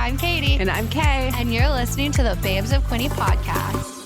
I'm Katie. And I'm Kay. And you're listening to the Babes of Quinte Podcast.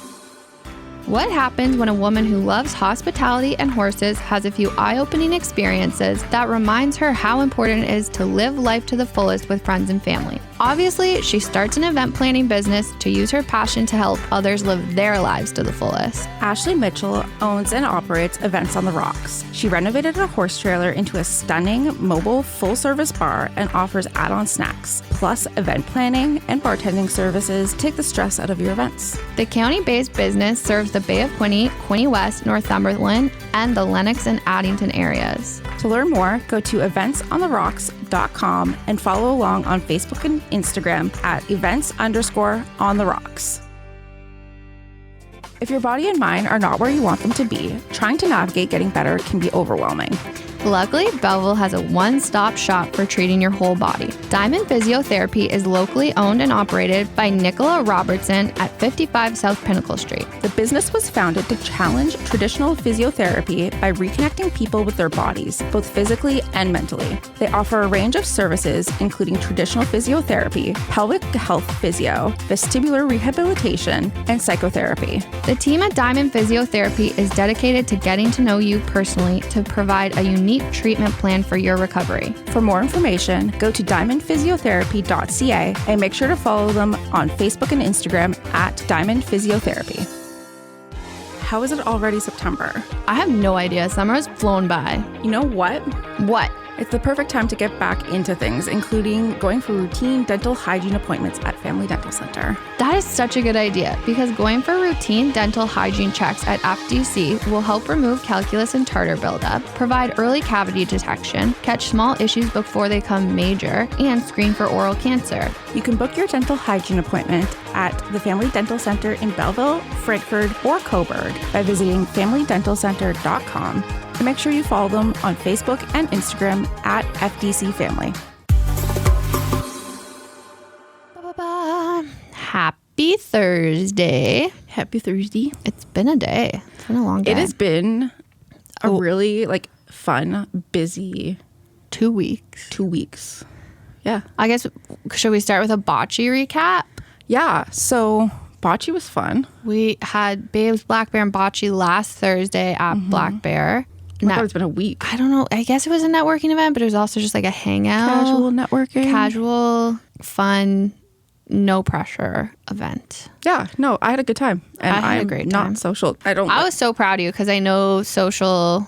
What happens when a woman who loves hospitality and horses has a few eye-opening experiences that reminds her how important it is to live life to the fullest with friends and family? Obviously, she starts an event planning business to use her passion to help others live their lives to the fullest. Ashley Mitchell owns and operates Events on the Rocks. She renovated a horse trailer into a stunning mobile full-service bar and offers add-on snacks, plus event planning and bartending services to take the stress out of your events. The county-based business serves the Bay of Quinte, Quinte West, Northumberland, and the Lennox and Addington areas. To learn more, go to eventsontherocks.com and follow along on Facebook and Instagram at events_on-the-rocks. If your body and mind are not where you want them to be, trying to navigate getting better can be overwhelming. Luckily, Belleville has a one-stop shop for treating your whole body. Diamond Physiotherapy is locally owned and operated by Nicola Robertson at 55 South Pinnacle Street. The business was founded to challenge traditional physiotherapy by reconnecting people with their bodies, both physically and mentally. They offer a range of services, including traditional physiotherapy, pelvic health physio, vestibular rehabilitation, and psychotherapy. The team at Diamond Physiotherapy is dedicated to getting to know you personally to provide a unique treatment plan for your recovery. For more information, go to diamondphysiotherapy.ca and make sure to follow them on Facebook and Instagram at Diamond Physiotherapy. How is it already September? I have no idea. Summer has flown by. You know what? What? It's the perfect time to get back into things, including going for routine dental hygiene appointments at Family Dental Center. That is such a good idea because going for routine dental hygiene checks at FDC will help remove calculus and tartar buildup, provide early cavity detection, catch small issues before they become major, and screen for oral cancer. You can book your dental hygiene appointment at the Family Dental Center in Belleville, Frankfurt, or Coburg by visiting FamilyDentalCenter.com. And make sure you follow them on Facebook and Instagram at FDC Family. Happy Thursday. Happy Thursday. It's been a day. It's been a long day. It has been a really fun, busy 2 weeks. 2 weeks. Yeah. I guess, should we start with a bocce recap? Yeah. So bocce was fun. We had Babes Black Bear and bocce last Thursday at Black Bear. I thought it's been a week. I don't know. I guess it was a networking event, but it was also just like a hangout. Casual networking. Casual, fun, no pressure event. Yeah. No, I had a good time. And I had a great time. Not social. I was so proud of you because I know social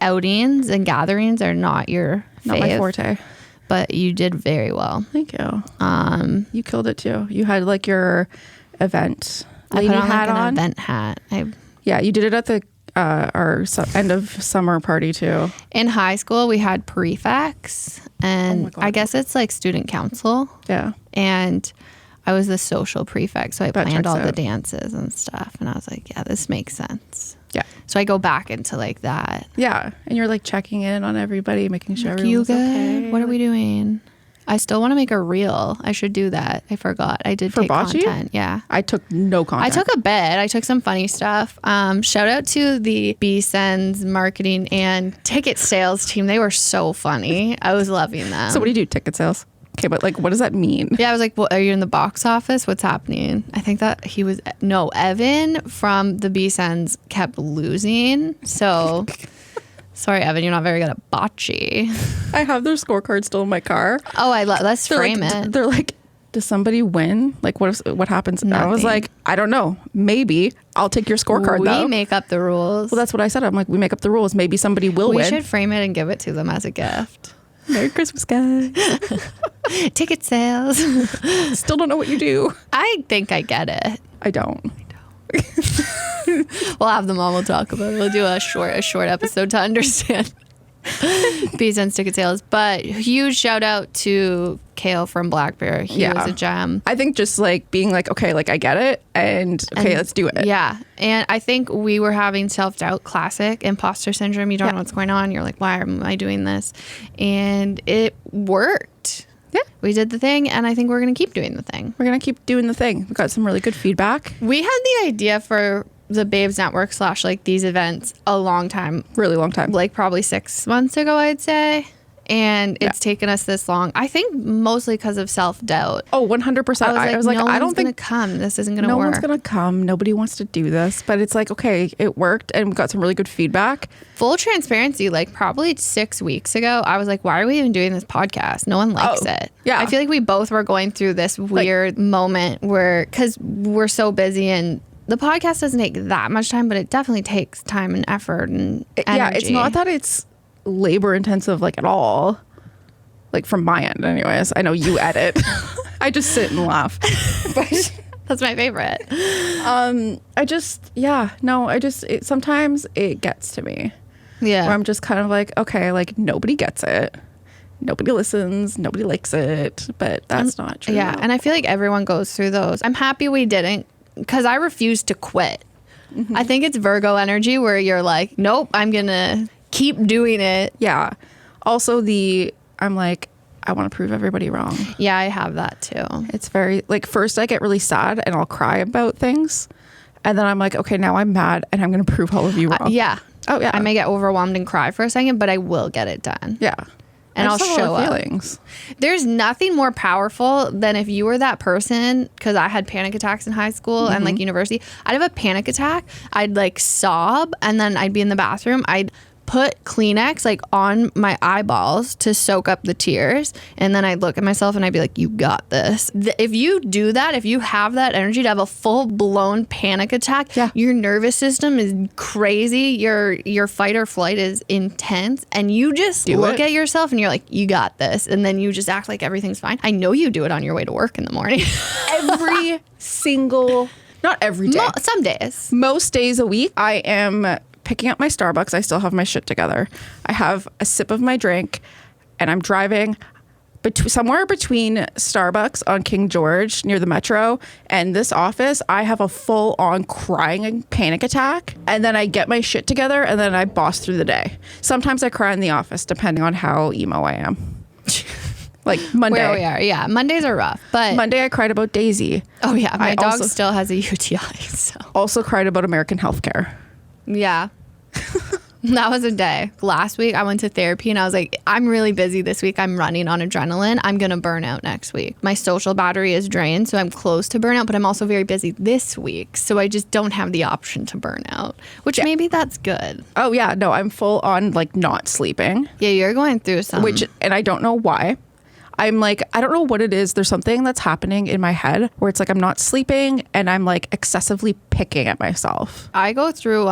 outings and gatherings are not your Not my forte. But you did very well. Thank you. You killed it too. You had your event lady hat I put on on. an event hat. Yeah, you did it at the our end of summer party too. In high school, we had prefects, and I guess it's student council. Yeah. And I was the social prefect, so I planned all the out. dances and stuff. And I was like, yeah, this makes sense. Yeah. So I go back into that. Yeah. And you're checking in on everybody, making sure everyone's you good? Okay. What are we doing? I still want to make a reel. I should do that. I forgot. I did For take bocce? content. Yeah. I took no content. I took a bit. I took some funny stuff. Shout out to the B-Sends marketing and ticket sales team. They were so funny. I was loving them. So what do you do? Ticket sales? Okay, but what does that mean? Yeah, I was like, well, are you in the box office? What's happening? I think that Evan from the B-Sends kept losing. So... Sorry, Evan, you're not very good at bocce. I have their scorecard still in my car. Oh, let's frame it. They're does somebody win? What happens? Nothing. I was like, I don't know. Maybe I'll take your scorecard though. We make up the rules. Well, that's what I said. I'm like, we make up the rules. Maybe somebody will win. We should frame it and give it to them as a gift. Merry Christmas, guys. Ticket sales. Still don't know what you do. I think I get it. I don't. We'll have them on. We'll talk about it. We'll do a short episode to understand B-Sends ticket sales. But huge shout out to Kale from Black Bear. He was a gem. I think just being okay, I get it, and let's do it. Yeah. And I think we were having self-doubt, classic imposter syndrome. You don't know what's going on. You're like, why am I doing this? And it worked. Yeah. We did the thing, and I think we're going to keep doing the thing. We're going to keep doing the thing. We got some really good feedback. We had the idea for the Babes Network / these events a long time. Really long time. Probably 6 months ago, I'd say. And it's taken us this long. I think mostly because of self-doubt. Oh, 100%. I was like, no I don't one's think gonna come. This isn't gonna no work. one's gonna come. Nobody wants to do this. But it's like, okay, it worked, and we got some really good feedback. Full transparency, like probably 6 weeks ago, I was like, why are we even doing this podcast? No one likes it. Yeah. I feel like we both were going through this weird moment where, because we're so busy, and the podcast doesn't take that much time, but it definitely takes time and effort and energy. Yeah, it's not that it's labor intensive like at all. Like from my end anyways. I know you edit. I just sit and laugh. But that's my favorite. Sometimes it gets to me. Yeah. Where I'm just kind of like, okay, like nobody gets it. Nobody listens. Nobody likes it. But that's not true. Yeah. And I feel like everyone goes through those. I'm happy we didn't, because I refuse to quit. Mm-hmm. I think it's Virgo energy where you're like, nope, I'm going to keep doing it. Yeah. Also I'm like, I want to prove everybody wrong. Yeah, I have that too. It's very, like, first I get really sad and I'll cry about things. And then I'm like, okay, now I'm mad and I'm going to prove all of you wrong. Yeah. Oh, yeah. I may get overwhelmed and cry for a second, but I will get it done. Yeah. And I'll show up. Feelings. There's nothing more powerful than if you were that person, because I had panic attacks in high school and like university. I'd have a panic attack. I'd like sob, and then I'd be in the bathroom. I'd put Kleenex like on my eyeballs to soak up the tears, and then I'd look at myself and I'd be like, you got this. If you do that, if you have that energy to have a full-blown panic attack, your nervous system is crazy, your fight or flight is intense, and you just look at yourself and you're like, you got this, and then you just act like everything's fine. I know you do it on your way to work in the morning. Every single, not every day. Some days. Most days a week, I am picking up my Starbucks. I still have my shit together. I have a sip of my drink, and I'm driving somewhere between Starbucks on King George near the Metro and this office. I have a full-on crying and panic attack, and then I get my shit together, and then I boss through the day. Sometimes I cry in the office, depending on how emo I am. Like Monday. Where we are, yeah. Mondays are rough, but Monday I cried about Daisy. Oh yeah, my dog also still has a UTI. So also cried about American healthcare. Yeah. That was a day. Last week I went to therapy and I was like, I'm really busy this week. I'm running on adrenaline. I'm going to burn out next week. My social battery is drained, so I'm close to burnout, but I'm also very busy this week. So I just don't have the option to burn out, which maybe that's good. Oh yeah, no, I'm full on like not sleeping. Yeah, you're going through some. And I don't know why. I'm like, I don't know what it is. There's something that's happening in my head where it's like I'm not sleeping and I'm like excessively picking at myself. I go through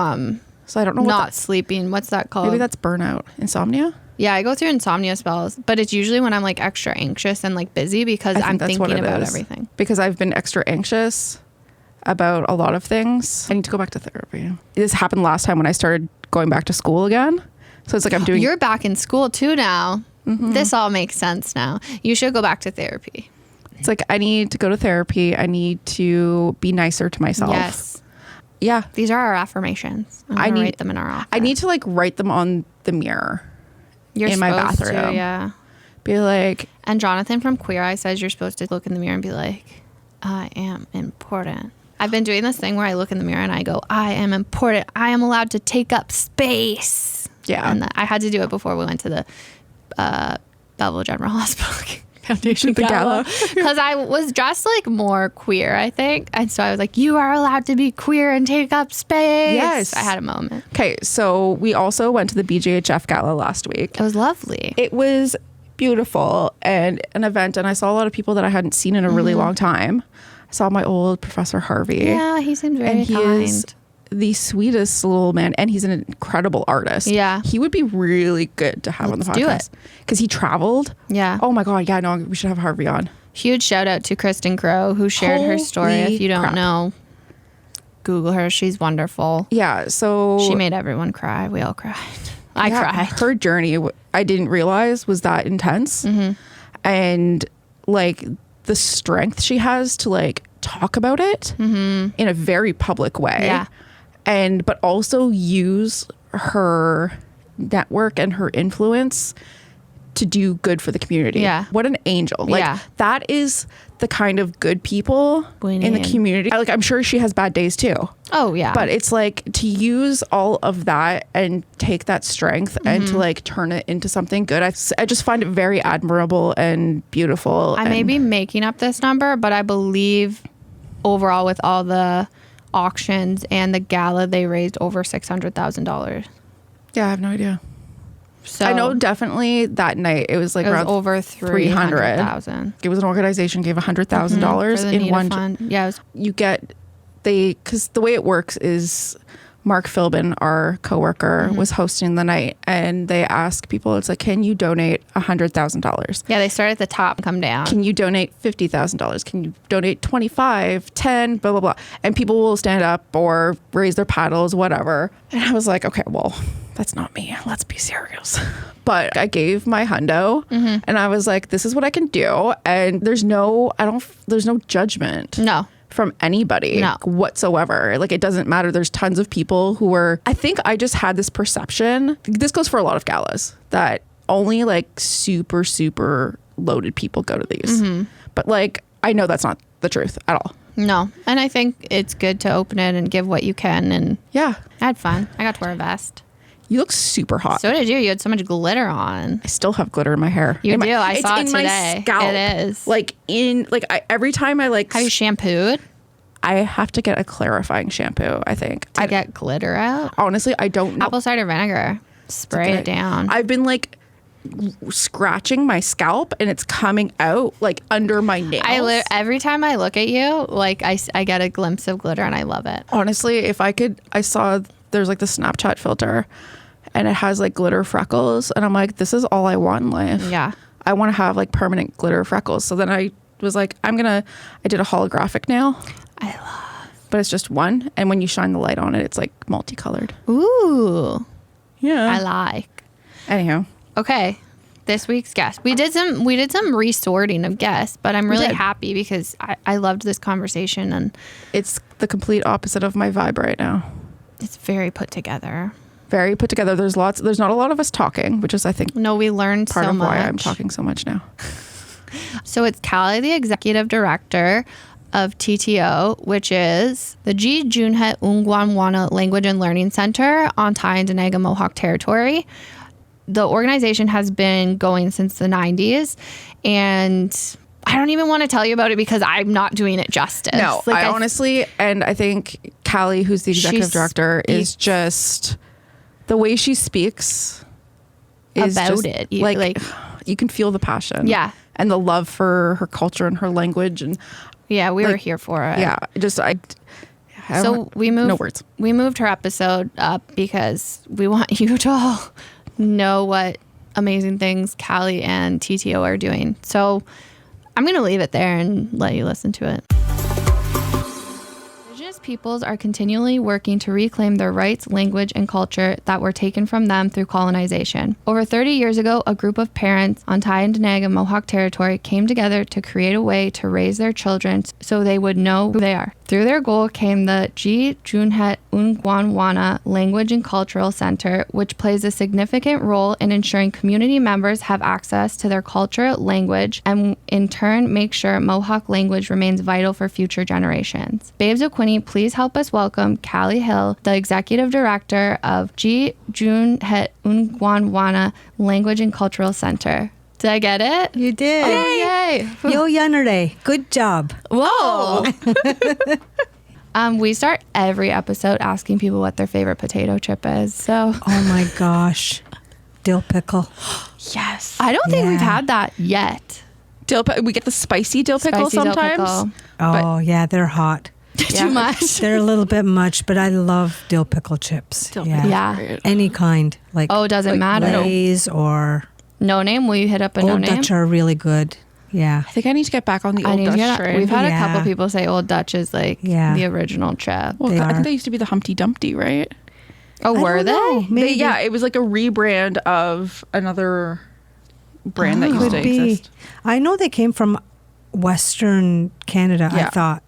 so I don't know not sleeping. What's that called? Maybe that's burnout. Insomnia? Yeah, I go through insomnia spells, but it's usually when I'm like extra anxious and like busy because I'm thinking about everything. Because I've been extra anxious about a lot of things. I need to go back to therapy. This happened last time when I started going back to school again. So it's like You're back in school too now. Mm-hmm. This all makes sense now. You should go back to therapy. It's like I need to go to therapy. I need to be nicer to myself. Yes. Yeah. These are our affirmations. I need to write them in our office. I need to like write them on the mirror in my bathroom. To, yeah. Be like. And Jonathan from Queer Eye says you're supposed to look in the mirror and be like, I am important. I've been doing this thing where I look in the mirror and I go, I am important. I am allowed to take up space. Yeah. And I had to do it before we went to the Belleville General Hospital Foundation Gala. Because I was dressed like more queer, I think. And so I was like, you are allowed to be queer and take up space. Yes. I had a moment. Okay, so we also went to the BJHF Gala last week. It was lovely. It was beautiful and an event, and I saw a lot of people that I hadn't seen in a really long time. I saw my old Professor Harvey. Yeah, he seemed very kind. And he is the sweetest little man, and he's an incredible artist. Yeah. He would be really good to have on the podcast. Let's do it. Because he traveled. Yeah. Oh my God. Yeah, no, we should have Harvey on. Huge shout out to Kristen Crow, who shared her story. If you don't know, Google her. She's wonderful. Yeah, so... She made everyone cry. We all cried. I cried. Her journey, I didn't realize was that intense. Mm-hmm. And like the strength she has to like talk about it in a very public way. Yeah. But also use her network and her influence to do good for the community. Yeah. What an angel. Like that is the kind of good people in the community. Like, I'm sure she has bad days too. Oh yeah. But it's like to use all of that and take that strength and to like turn it into something good. I just find it very admirable and beautiful. I may be making up this number, but I believe overall with all the auctions and the gala, they raised over $600,000. Yeah, I have no idea. So I know definitely that night it was like around over 300,000. It was an organization gave $100,000 in one fund. Yeah, you get because the way it works is Mark Philbin, our coworker, was hosting the night, and they ask people, it's like, can you donate $100,000? Yeah, they start at the top and come down. Can you donate $50,000? Can you donate 25, 10, blah, blah, blah. And people will stand up or raise their paddles, whatever. And I was like, okay, well, that's not me. Let's be serious. But I gave my hundo and I was like, this is what I can do. And there's no judgment. No. From anybody whatsoever. Like, it doesn't matter. There's tons of people who I think I just had this perception. This goes for a lot of galas that only like super, super loaded people go to these. But like, I know that's not the truth at all. No. And I think it's good to open it and give what you can. And I had fun. I got to wear a vest. You look super hot. So did you. You had so much glitter on. I still have glitter in my hair. You do. I saw it today. My scalp. It is. Like every time I like. Have you shampooed? I have to get a clarifying shampoo, I think. To get glitter out? Honestly, I don't know. Apple cider vinegar. Spray it down. I've been like scratching my scalp and it's coming out like under my nails. Every time I look at you, like I get a glimpse of glitter and I love it. Honestly, if I could, I saw there's like the Snapchat filter and it has like glitter freckles. And I'm like, this is all I want in life. Yeah. I want to have like permanent glitter freckles. So then I was like, I did a holographic nail. I love. But it's just one. And when you shine the light on it, it's like multicolored. Ooh. Yeah. I like. Anyhow. Okay. This week's guest. We did some resorting of guests, but I'm really happy because I loved this conversation and it's the complete opposite of my vibe right now. It's very put together. Very put together. There's not a lot of us talking, which is I think we learned part so of much. why I'm talking so much now. So it's Callie, the executive director of TTO, which is the Tsi Tyónnheht Onkwawén Language and Learning Center on Tyendinaga Mohawk Territory. The organization has been going since the 90s, and I don't even want to tell you about it because I'm not doing it justice. No, like, I honestly, and I think Callie, who's the executive director, is just the way she speaks is about just, it. Like you can feel the passion. Yeah. And the love for her culture and her language. And yeah, we were here for it. Yeah. We moved. No words. We moved her episode up because we want you to all know what amazing things Callie and TTO are doing. So I'm going to leave it there and let you listen to it. Indigenous peoples are continually working to reclaim their rights, language, and culture that were taken from them through colonization. Over 30 years ago, a group of parents on Tyendinaga Mohawk Territory came together to create a way to raise their children so they would know who they are. Through their goal came the Tsi Tyónnheht Onkwawén Language and Cultural Center, which plays a significant role in ensuring community members have access to their culture, language, and in turn make sure Mohawk language remains vital for future generations. Babes of Quinte, please help us welcome Callie Hill, the executive director of Tsi Tyónnheht Onkwawén Language and Cultural Center. Did I get it? You did. Yay! Yo Yanare. Good job. Whoa! We start every episode asking people what their favorite potato chip is. So. Oh my gosh. Dill pickle. Yes. I don't think we've had that yet. We get the spicy dill pickle sometimes. Dill pickle. Oh yeah, they're hot. Too much. They're a little bit much, but I love dill pickle chips. Yeah. Any kind. Like doesn't matter. Lay's or No Name. Will you hit up a No Old Name? Dutch are really good. Yeah. I think I need to get back on the Old Dutch train. We've had a couple people say Old Dutch is like the original chip. Well, I think they used to be the Humpty Dumpty, right? Oh, were they? Maybe. It was like a rebrand of another brand that used to exist. I know they came from Western Canada, I thought.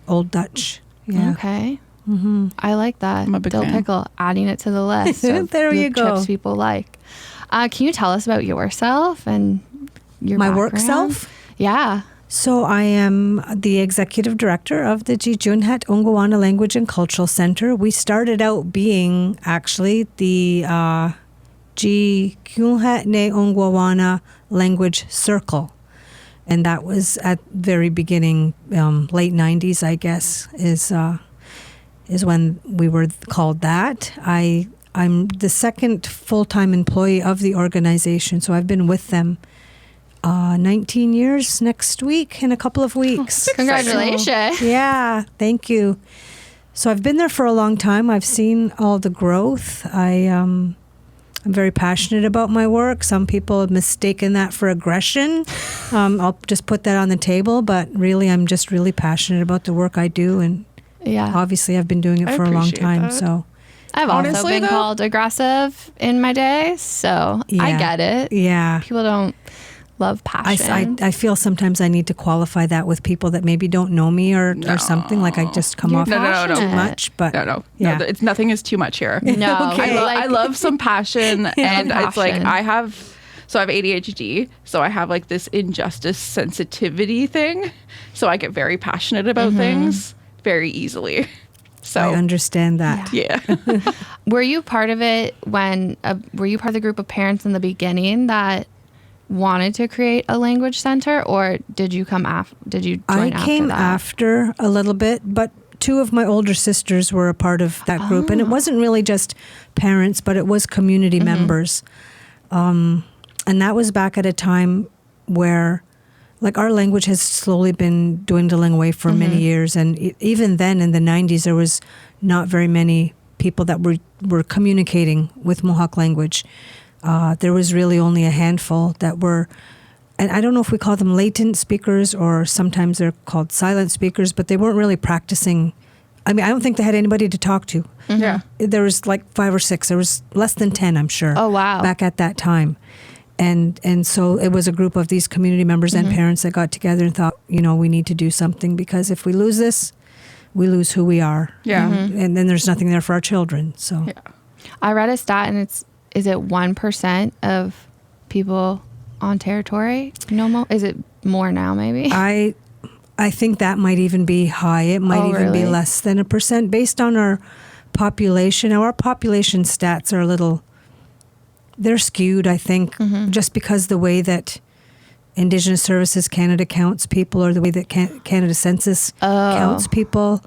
Old Dutch. Yeah. Okay. Mm-hmm. I like that. I'm a big Dill fan. pickle, adding it to the list. There you go. Chips people like. Can you tell us about yourself and your My background? work self? Yeah. So I am the executive director of the Tsi Tyónnheht Onkwawén Language and Cultural Center. We started out being actually the Tsi Tyónnheht Onkwawén Language Circle. And that was at very beginning, late 90s, I guess, is when we were called that. I'm the second full-time employee of the organization, so I've been with them 19 years next week, in a couple of weeks. Congratulations. So, yeah, thank you. So I've been there for a long time. I've seen all the growth. I'm very passionate about my work. Some people have mistaken that for aggression. I'll just put that on the table, but really I'm just really passionate about the work I do, and obviously I've been doing it for a long time. That. So I've also been called aggressive in my day, so I get it. Yeah. People don't love passion. I feel sometimes I need to qualify that with people that maybe don't know me or something. Like I just come off too much. But no, yeah. it's nothing is too much here. No, Okay. I love some passion, and it's like passion. I have ADHD, so I have like this injustice sensitivity thing, so I get very passionate about things very easily. So I understand that. yeah. Were you part of it were you part of the group of parents in the beginning that wanted to create a language center, or did you come after? Did you join I came after a little bit, but two of my older sisters were a part of that group, and it wasn't really just parents, but it was community members. And that was back at a time where, like, our language has slowly been dwindling away for many years, and even then in the 90s, there was not very many people that were communicating with Mohawk language. There was really only a handful that were, and I don't know if we call them latent speakers or sometimes they're called silent speakers, but they weren't really practicing. I mean, I don't think they had anybody to talk to. Yeah. There was like 5 or 6. There was less than 10, I'm sure. Oh, wow. Back at that time. And so it was a group of these community members and parents that got together and thought, we need to do something, because if we lose this, we lose who we are. Yeah. And then there's nothing there for our children. So Yeah. I read a stat, and is it 1% of people on territory? Is it more now, maybe? I think that might even be high. It might even be less than 1% based on our population. Now, our population stats are they're skewed, I think, just because the way that Indigenous Services Canada counts people, or the way that Canada Census counts people.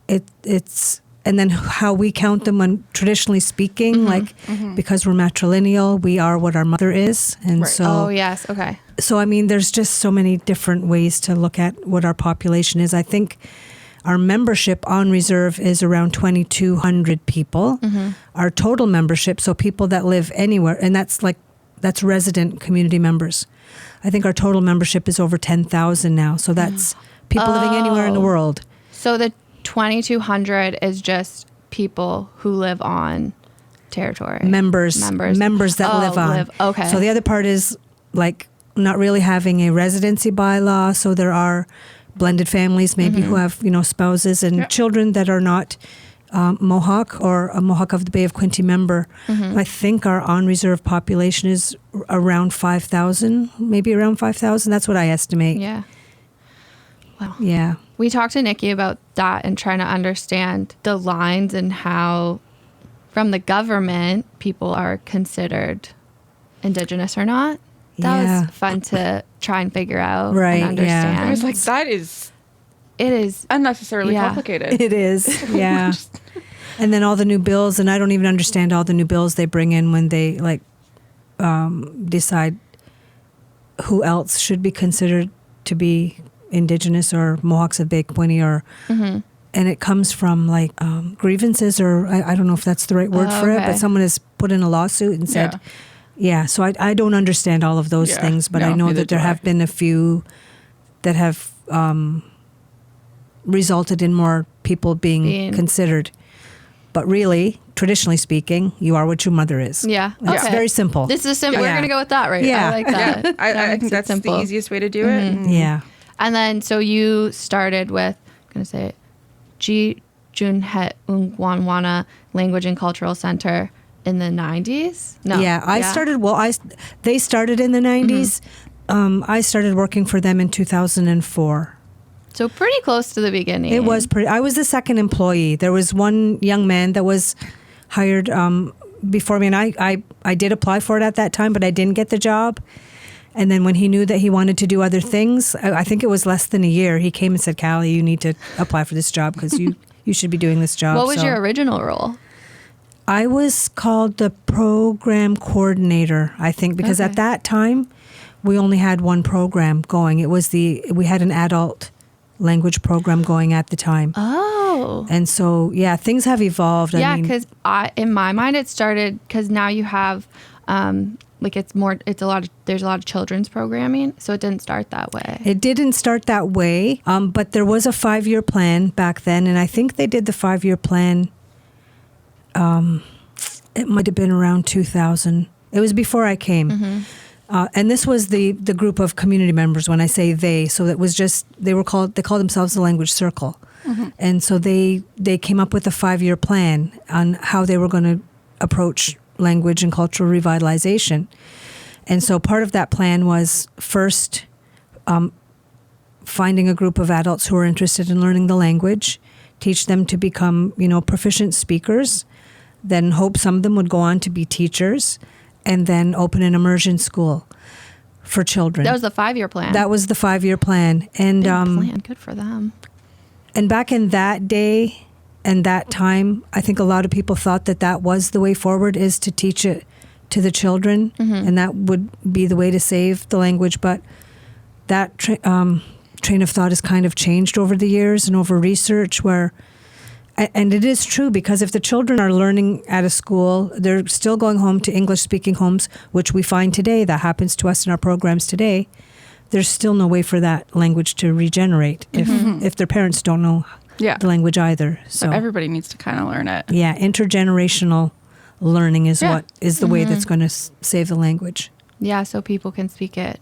It's and then how we count them when traditionally speaking, because we're matrilineal, we are what our mother is. And so, oh, yes. Okay. So, I mean, there's just so many different ways to look at what our population is. I think our membership on reserve is around 2,200 people. Our total membership, so people that live anywhere, and that's resident community members. I think our total membership is over 10,000 now. So that's people living anywhere in the world. So the 2,200 is just people who live on territory. Members that live on. Okay. So the other part is like not really having a residency bylaw. So there are blended families maybe who have, spouses and children that are not Mohawk or a Mohawk of the Bay of Quinte member. I think our on-reserve population is around 5,000, maybe around 5,000. That's what I estimate. Yeah. Wow. Yeah. We talked to Nikki about that and trying to understand the lines and how, from the government, people are considered Indigenous or not. That was fun to try and figure out and understand. I was like, that is... It is unnecessarily complicated. It is, yeah. And then all the new bills, and I don't even understand all the new bills they bring in when they decide who else should be considered to be Indigenous or Mohawks of Bay Quinte, or and it comes from grievances, or I don't know if that's the right word for it, but someone has put in a lawsuit and said, so I don't understand all of those things, but I know that there have been a few that have resulted in more people being considered. But really, traditionally speaking, you are what your mother is. Yeah. It's very simple. This is simple. We're going to go with that, right? Yeah. I like that. Yeah. I think that's simple. the easiest way to do it. Yeah. And then, so you started with, I'm going to say it, Tsi Tyónnheht Onkwawén Language and Cultural Center in the 90s? No. Yeah, they started in the 90s. I started working for them in 2004. So pretty close to the beginning. It was pretty. I was the second employee. There was one young man that was hired before me, and I did apply for it at that time, but I didn't get the job. And then when he knew that he wanted to do other things, I think it was less than a year, he came and said, Callie, you need to apply for this job because you should be doing this job. What was your original role? I was called the program coordinator, I think, because at that time, we only had one program going. We had an adult language program going at the time. Oh. And so, yeah, things have evolved. Yeah, because in my mind, it started because now you have, there's a lot of children's programming. So it didn't start that way. It didn't start that way, but there was a 5-year plan back then. And I think they did the 5-year plan. It might have been around 2000. It was before I came. And this was the group of community members. When I say they, so it was just, they called themselves the Language Circle. And so they came up with a 5-year plan on how they were going to approach language and cultural revitalization. And so part of that plan was first finding a group of adults who are interested in learning the language, teach them to become, proficient speakers, then hope some of them would go on to be teachers, and then open an immersion school for children. That was the 5-year plan. That was the 5-year plan. And big plan. Good for them. And back in that day and that time, I think a lot of people thought that was the way forward, is to teach it to the children, and that would be the way to save the language. But that train of thought has kind of changed over the years and over research and it is true, because if the children are learning at a school, they're still going home to English-speaking homes, which we find today, that happens to us in our programs today. There's still no way for that language to regenerate if their parents don't know the language either. So everybody needs to kind of learn it. Yeah, intergenerational learning is what is the way that's going to save the language. Yeah, so people can speak it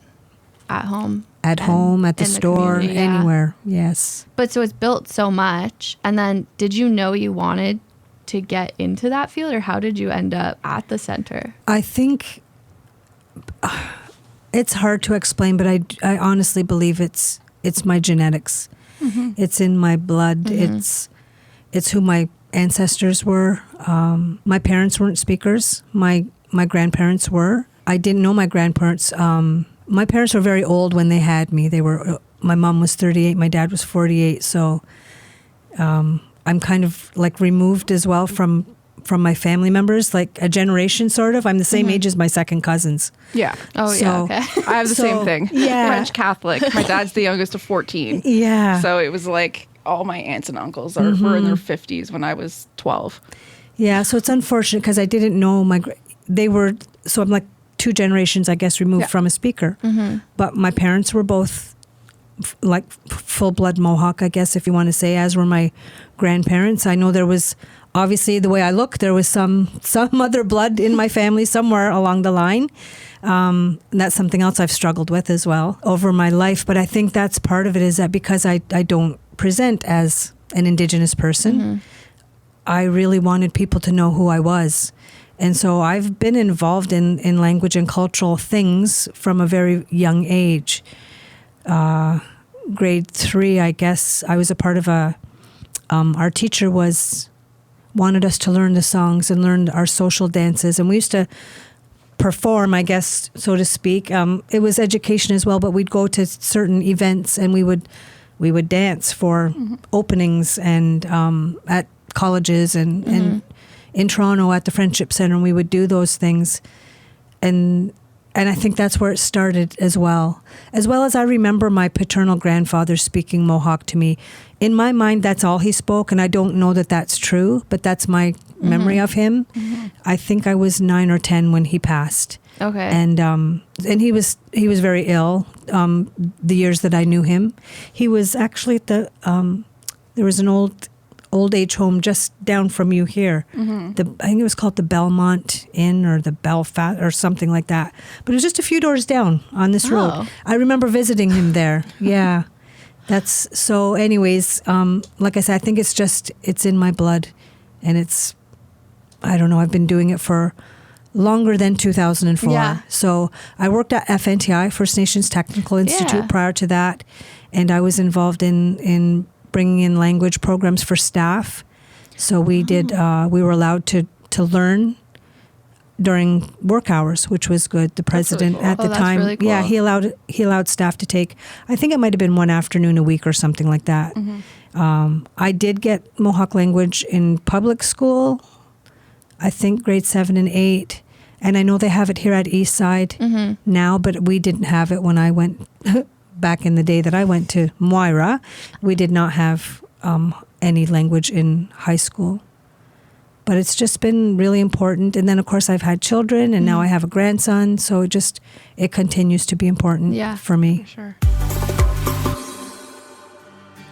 at home. At home, at the store, anywhere, yes. But so it's built so much. And then did you know you wanted to get into that field, or how did you end up at the center? I think it's hard to explain, but I honestly believe it's my genetics. It's in my blood. It's who my ancestors were. My parents weren't speakers. My grandparents were. I didn't know my grandparents. My parents were very old when they had me. My mom was 38, my dad was 48. So I'm kind of like removed as well from my family members, like a generation sort of. I'm the same age as my second cousins. Yeah. Oh, so, yeah. Okay. I have the same thing. Yeah. French Catholic. My dad's the youngest of 14. Yeah. So it was like all my aunts and uncles were in their 50s when I was 12. Yeah. So it's unfortunate because I didn't know so I'm like 2 generations, I guess, removed from a speaker. But my parents were both like full-blood Mohawk, I guess, if you want to say, as were my grandparents. I know there was, obviously, the way I look, there was some other blood in my family somewhere along the line. And that's something else I've struggled with as well over my life. But I think that's part of it, is that because I don't present as an Indigenous person, I really wanted people to know who I was. And so I've been involved in language and cultural things from a very young age. Grade 3, I guess, I was a part of our teacher wanted us to learn the songs and learn our social dances. And we used to perform, I guess, so to speak. It was education as well, but we'd go to certain events and we would dance for openings and at colleges and in Toronto at the Friendship Centre, and we would do those things. And I think that's where it started as well. As well as I remember my paternal grandfather speaking Mohawk to me. In my mind, that's all he spoke, and I don't know that that's true, but that's my memory of him. I think I was 9 or 10 when he passed. Okay. And he was very ill the years that I knew him. He was actually at there was an old age home just down from you here. I think it was called the Belmont Inn or the Belfast or something like that. But it was just a few doors down on this road. I remember visiting him there. Yeah. That's so anyways, like I said, I think it's in my blood, and I don't know, I've been doing it for longer than 2004. Yeah. So I worked at FNTI, First Nations Technical Institute, prior to that. And I was involved in bringing in language programs for staff. So we we were allowed to learn during work hours, which was good. The president really cool. at the time, really cool. he allowed staff to take, I think it might have been one afternoon a week or something like that. I did get Mohawk language in public school, I think grade 7 and 8. And I know they have it here at Eastside now, but we didn't have it when I went back in the day that I went to Moira. We did not have any language in high school. But it's just been really important. And then, of course, I've had children, and now I have a grandson. So it continues to be important for me. For sure.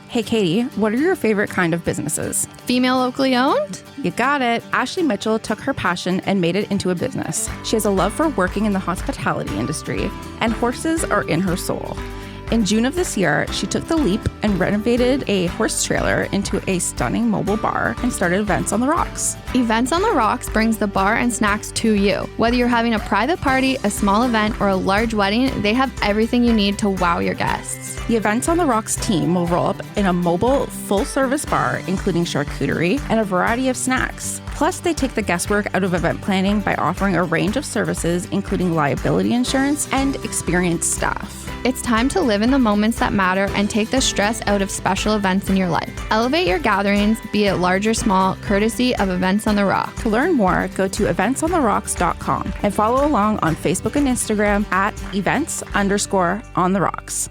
Hey, Katie, what are your favorite kind of businesses? Female locally owned? You got it. Ashley Mitchell took her passion and made it into a business. She has a love for working in the hospitality industry, and horses are in her soul. In June of this year, she took the leap and renovated a horse trailer into a stunning mobile bar and started Events on the Rocks. Events on the Rocks brings the bar and snacks to you. Whether you're having a private party, a small event, or a large wedding, they have everything you need to wow your guests. The Events on the Rocks team will roll up in a mobile, full-service bar, including charcuterie and a variety of snacks. Plus, they take the guesswork out of event planning by offering a range of services, including liability insurance and experienced staff. It's time to live in the moments that matter and take the stress out of special events in your life. Elevate your gatherings, be it large or small, courtesy of Events on the Rock. To learn more, go to eventsontheRocks.com and follow along on Facebook and Instagram at events_on-the-rocks.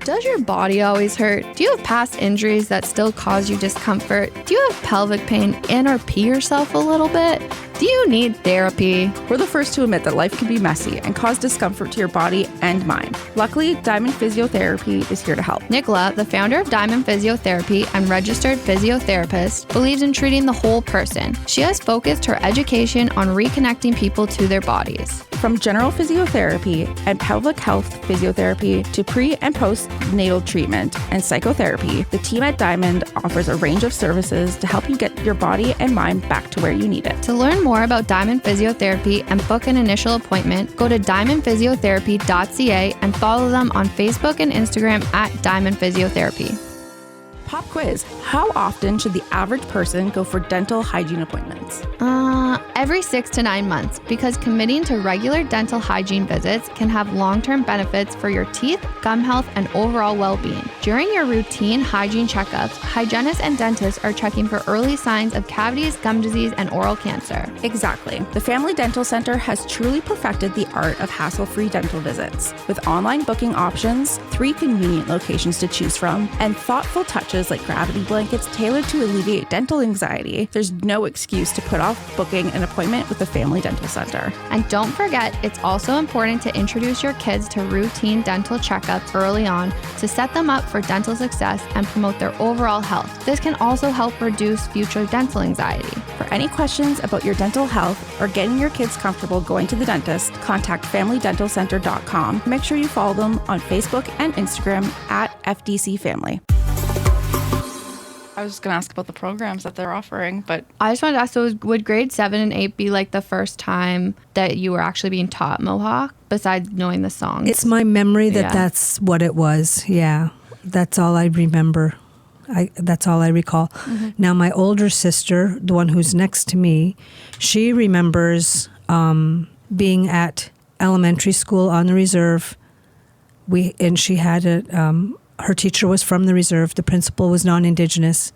Does your body always hurt? Do you have past injuries that still cause you discomfort? Do you have pelvic pain and or pee yourself a little bit? Do you need therapy? We're the first to admit that life can be messy and cause discomfort to your body and mind. Luckily, Diamond Physiotherapy is here to help. Nicola, the founder of Diamond Physiotherapy and registered physiotherapist, believes in treating the whole person. She has focused her education on reconnecting people to their bodies. From general physiotherapy and pelvic health physiotherapy to pre- and post-natal treatment and psychotherapy, the team at Diamond offers a range of services to help you get your body and mind back to where you need it. To learn more about Diamond Physiotherapy and book an initial appointment, go to diamondphysiotherapy.ca and follow them on Facebook and Instagram at Diamond Physiotherapy. Pop quiz. How often should the average person go for dental hygiene appointments? Every 6 to 9 months, because committing to regular dental hygiene visits can have long-term benefits for your teeth, gum health, and overall well-being. During your routine hygiene checkups, hygienists and dentists are checking for early signs of cavities, gum disease, and oral cancer. Exactly. The Family Dental Center has truly perfected the art of hassle-free dental visits. With online booking options, 3 convenient locations to choose from, and thoughtful touches like gravity blankets tailored to alleviate dental anxiety, there's no excuse to put off booking an appointment with the Family Dental Center. And don't forget, it's also important to introduce your kids to routine dental checkups early on to set them up for dental success and promote their overall health. This can also help reduce future dental anxiety. For any questions about your dental health or getting your kids comfortable going to the dentist, contact FamilyDentalCenter.com. Make sure you follow them on Facebook and Instagram at FDC Family. I was just going to ask about the programs that they're offering, but I just wanted to ask, so would grade 7 and 8 be like the first time that you were actually being taught Mohawk besides knowing the songs? It's my memory that that's what it was. Yeah. That's all I remember. That's all I recall. Mm-hmm. Now, my older sister, the one who's next to me, she remembers being at elementary school on the reserve. And she had her teacher was from the reserve. The principal was non-Indigenous.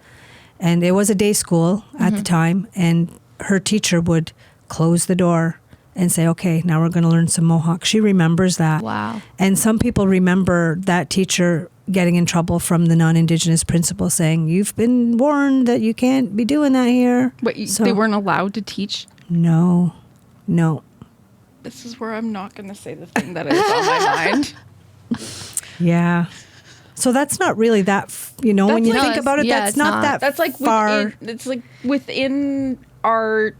And it was a day school at the time. And her teacher would close the door and say, okay, now we're going to learn some Mohawk. She remembers that. Wow. And some people remember that teacher getting in trouble from the non-Indigenous principal saying, you've been warned that you can't be doing that here. Wait, they weren't allowed to teach? No. This is where I'm not going to say the thing that is on my mind. Yeah. So that's not really that, when you think about it, that's not that that's like far. It's like within our,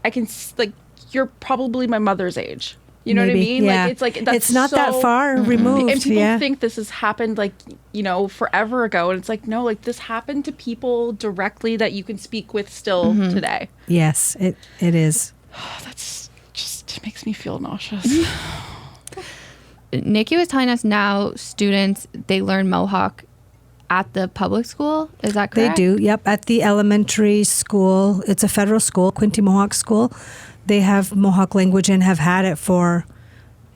you're probably my mother's age. You know what I Maybe, mean? yeah. Like, it's like, that's it's not that so- far removed. And people yeah. think this has happened like, you know, forever ago. And it's like, no, like this happened to people directly that you can speak with still today. Yes, it is. That's just makes me feel nauseous. Nikki was telling us now students, they learn Mohawk at the public school. Is that correct? They do. Yep. At the elementary school, it's a federal school, Quinte Mohawk School. They have Mohawk language and have had it for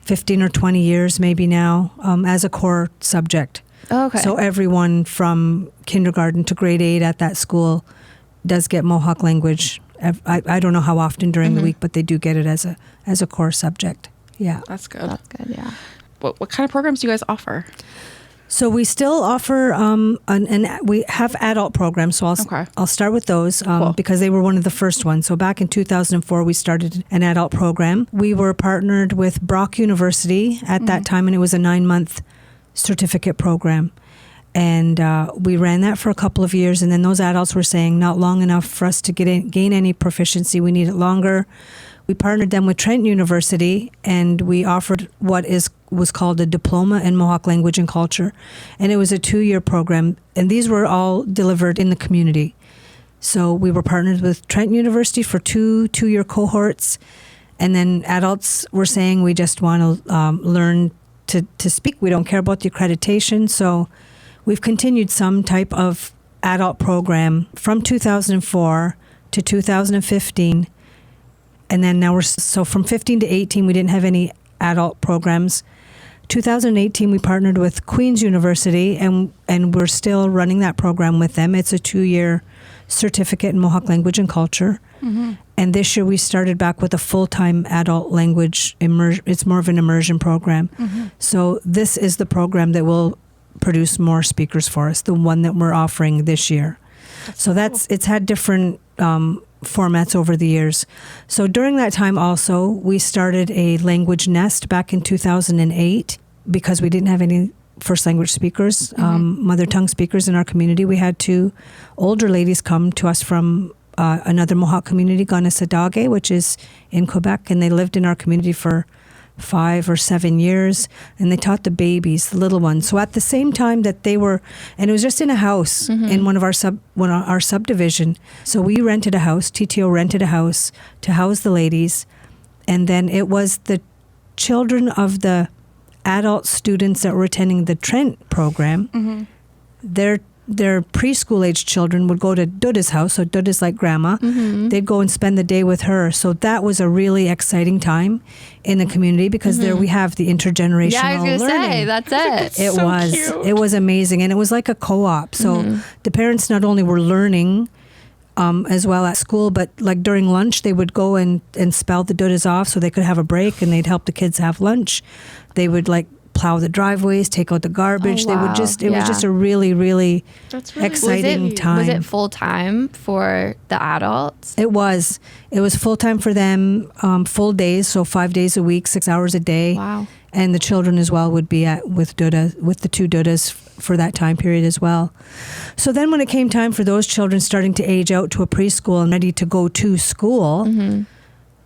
15 or 20 years maybe now as a core subject. Oh, okay. So everyone from kindergarten to grade 8 at that school does get Mohawk language. I don't know how often during the week, but they do get it as a core subject. Yeah. That's good. That's good, yeah. What kind of programs do you guys offer? So we still offer, we have adult programs. So I'll start with those Cool. because they were one of the first ones. So back in 2004, we started an adult program. We were partnered with Brock University at that time, and it was a 9-month certificate program. And we ran that for a couple of years. And then those adults were saying not long enough for us to gain any proficiency. We need it longer. We partnered them with Trent University, and we offered what was called a Diploma in Mohawk Language and Culture. And it was a 2-year program, and these were all delivered in the community. So we were partnered with Trent University for two-year cohorts, and then adults were saying we just want to learn to speak. We don't care about the accreditation. So we've continued some type of adult program from 2004 to 2015. And then now so from 15 to 18, we didn't have any adult programs. 2018, we partnered with Queen's University, and we're still running that program with them. It's a 2-year certificate in Mohawk language and culture. And this year we started back with a full-time adult language immersion. It's more of an immersion program. So this is the program that will produce more speakers for us, the one that we're offering this year. It's had different formats over the years. So during that time also, we started a language nest back in 2008 because we didn't have any first language speakers, mother tongue speakers in our community. We had 2 older ladies come to us from another Mohawk community, Ganasadage, which is in Quebec, and they lived in our community for 5 or 7 years, and they taught the babies, the little ones. So at the same time that they were, and it was just in a house in one of our subdivision. So we rented a house, TTO rented a house to house the ladies, and then it was the children of the adult students that were attending the Trent program. Their preschool age children would go to Duda's house, so Duda's like grandma. They'd go and spend the day with her. So that was a really exciting time in the community because there we have the intergenerational Yeah, I was going to learning. say, that's it. It so was. cute. It was amazing. And it was like a co-op. So the parents not only were learning as well at school, but like during lunch, they would go and spell the Dudas off so they could have a break, and they'd help the kids have lunch. They would like plow the driveways, take out the garbage. Oh, They would wow. just, it Yeah. was just a really, really That's really exciting time. Was it full time for the adults? It was full time for them, full days, so 5 days a week, 6 hours a day. Wow. And the children as well would be with the 2 Dudas for that time period as well. So then when it came time for those children starting to age out to a preschool and ready to go to school,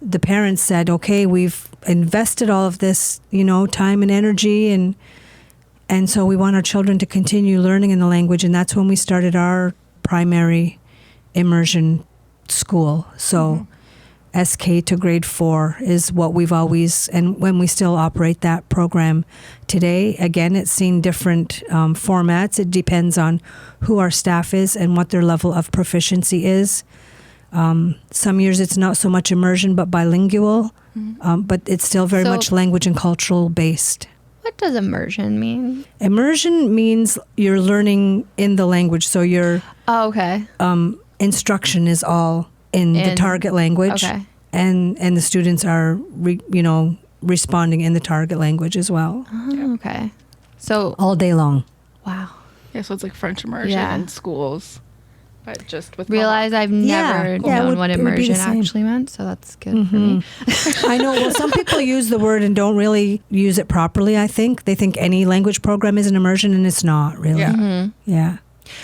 the parents said, okay, we've invested all of this, time and energy, and so we want our children to continue learning in the language. And that's when we started our primary immersion school. So SK to grade 4 is what we've always, and when we still operate that program today. Again, it's seen different formats. It depends on who our staff is and what their level of proficiency is. Some years it's not so much immersion, but bilingual, but it's still very much language and cultural based. What does immersion mean? Immersion means you're learning in the language. So your okay. Instruction is all in the target language. Okay. And the students are, responding in the target language as well. Oh, okay. So, All day long. wow. Yeah, so it's like French immersion in schools, but just with Realize I've never known what immersion actually meant, so that's good for me. I know. Well, some people use the word and don't really use it properly, I think. They think any language program is an immersion, and it's not really. Yeah. Yeah.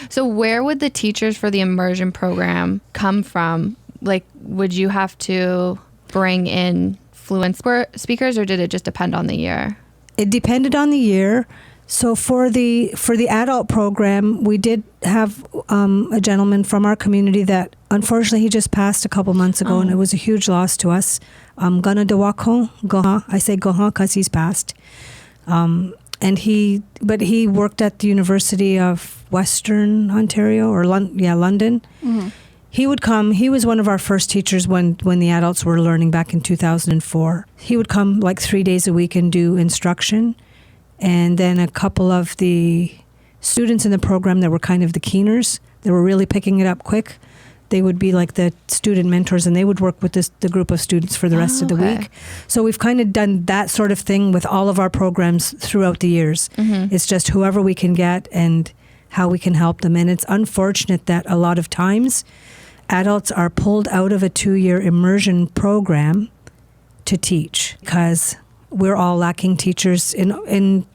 So where would the teachers for the immersion program come from? Like, would you have to bring in fluent speakers, or did it just depend on the year? It depended on the year. So for the adult program, we did have a gentleman from our community that unfortunately he just passed a couple months ago, and it was a huge loss to us. Ganadawako Goha. I say Goha because he's passed. But he worked at the University of Western Ontario or London. Mm-hmm. He would come. He was one of our first teachers when the adults were learning back in 2004. He would come like 3 days a week and do instruction. And then a couple of the students in the program that were kind of the keeners, they were really picking it up quick. They would be like the student mentors, and they would work with the group of students for the rest of the week. So we've kind of done that sort of thing with all of our programs throughout the years. Mm-hmm. It's just whoever we can get and how we can help them. And it's unfortunate that a lot of times adults are pulled out of a 2-year immersion program to teach because we're all lacking teachers. In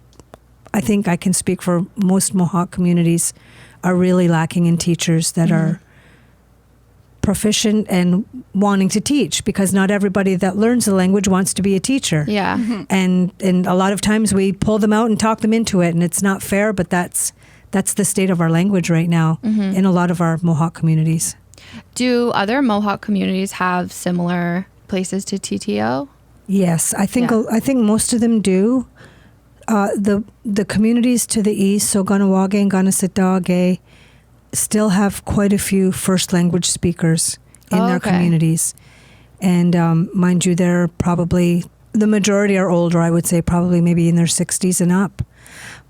I think I can speak for most Mohawk communities are really lacking in teachers that are proficient and wanting to teach, because not everybody that learns the language wants to be a teacher. Yeah. Mm-hmm. And a lot of times we pull them out and talk them into it, and it's not fair, but that's the state of our language right now in a lot of our Mohawk communities. Do other Mohawk communities have similar places to TTO? Yes, I think most of them do. The communities to the east, so Ganawage and Ganasitawage, still have quite a few first language speakers in their communities. And mind you, they're probably, the majority are older, I would say, probably maybe in their 60s and up.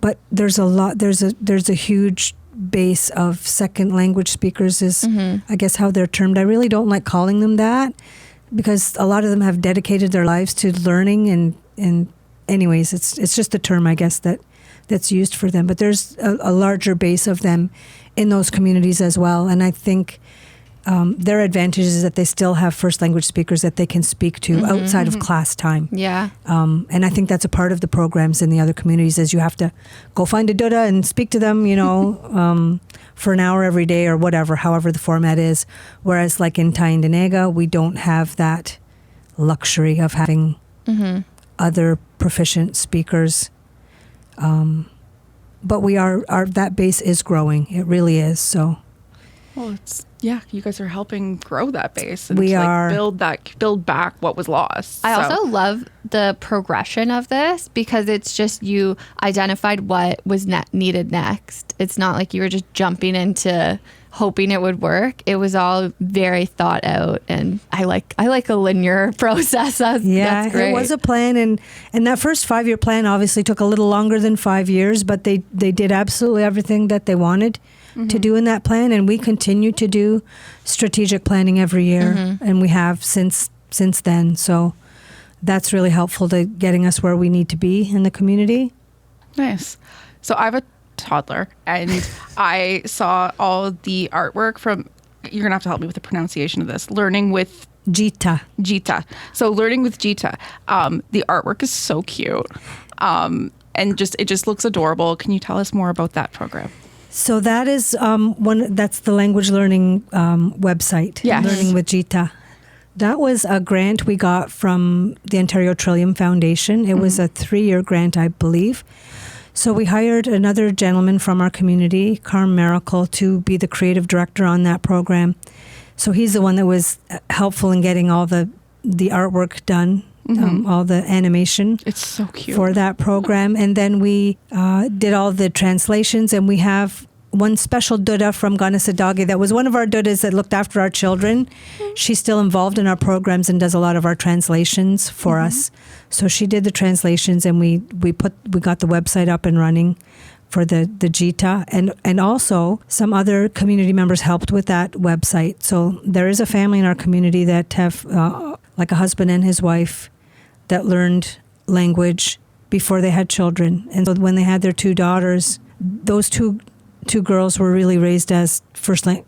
But there's a huge base of second language speakers is, I guess, how they're termed. I really don't like calling them that, because a lot of them have dedicated their lives to learning, and anyways, it's just the term, I guess, that's used for them. But there's a larger base of them in those communities as well. And I think their advantage is that they still have first language speakers that they can speak to outside of class time. Yeah. And I think that's a part of the programs in the other communities, is you have to go find a Duda and speak to them, for an hour every day or whatever, however the format is. Whereas like in Tyendinaga, we don't have that luxury of having other proficient speakers. But we are that base is growing. It really is. So, well, you guys are helping grow that base. And we are build back what was lost. I also love the progression of this, because it's just you identified what was needed next. It's not like you were just jumping into hoping it would work. It was all very thought out, and I like a linear process. That's great. It was a plan, and that first 5-year plan obviously took a little longer than 5 years, but they did absolutely everything that they wanted to do in that plan, and we continue to do strategic planning every year, and we have since then. So that's really helpful to getting us where we need to be in the community. Nice. So I have a toddler, and I saw all the artwork from, you're gonna have to help me with the pronunciation of this, learning with Jita. So learning with Jita, the artwork is so cute, and it just looks adorable. Can you tell us more about that program? So that is that's the language learning website. Yes. Learning with Jita. That was a grant we got from the Ontario Trillium Foundation. It was a 3-year grant, I believe. So we hired another gentleman from our community, Carm Miracle, to be the creative director on that program. So he's the one that was helpful in getting all the artwork done, all the animation. It's so cute. For that program. And then we did all the translations, and we have one special Duda from Ganasitawage that was one of our Dudas that looked after our children. She's still involved in our programs and does a lot of our translations for us. So she did the translations, and we got the website up and running for the Jita, and also some other community members helped with that website. So there is a family in our community that have like a husband and his wife that learned language before they had children. And so when they had their 2 daughters, those two girls were really raised as first language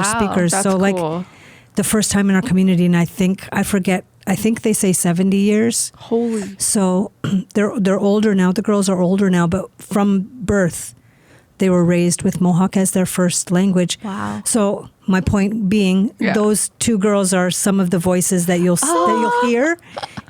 speakers. That's so cool. like the first time in our community, and I think they say 70 years. Holy. So they're older now. The girls are older now, but from birth, they were raised with Mohawk as their first language. Wow. So my point being, those two girls are some of the voices that you'll hear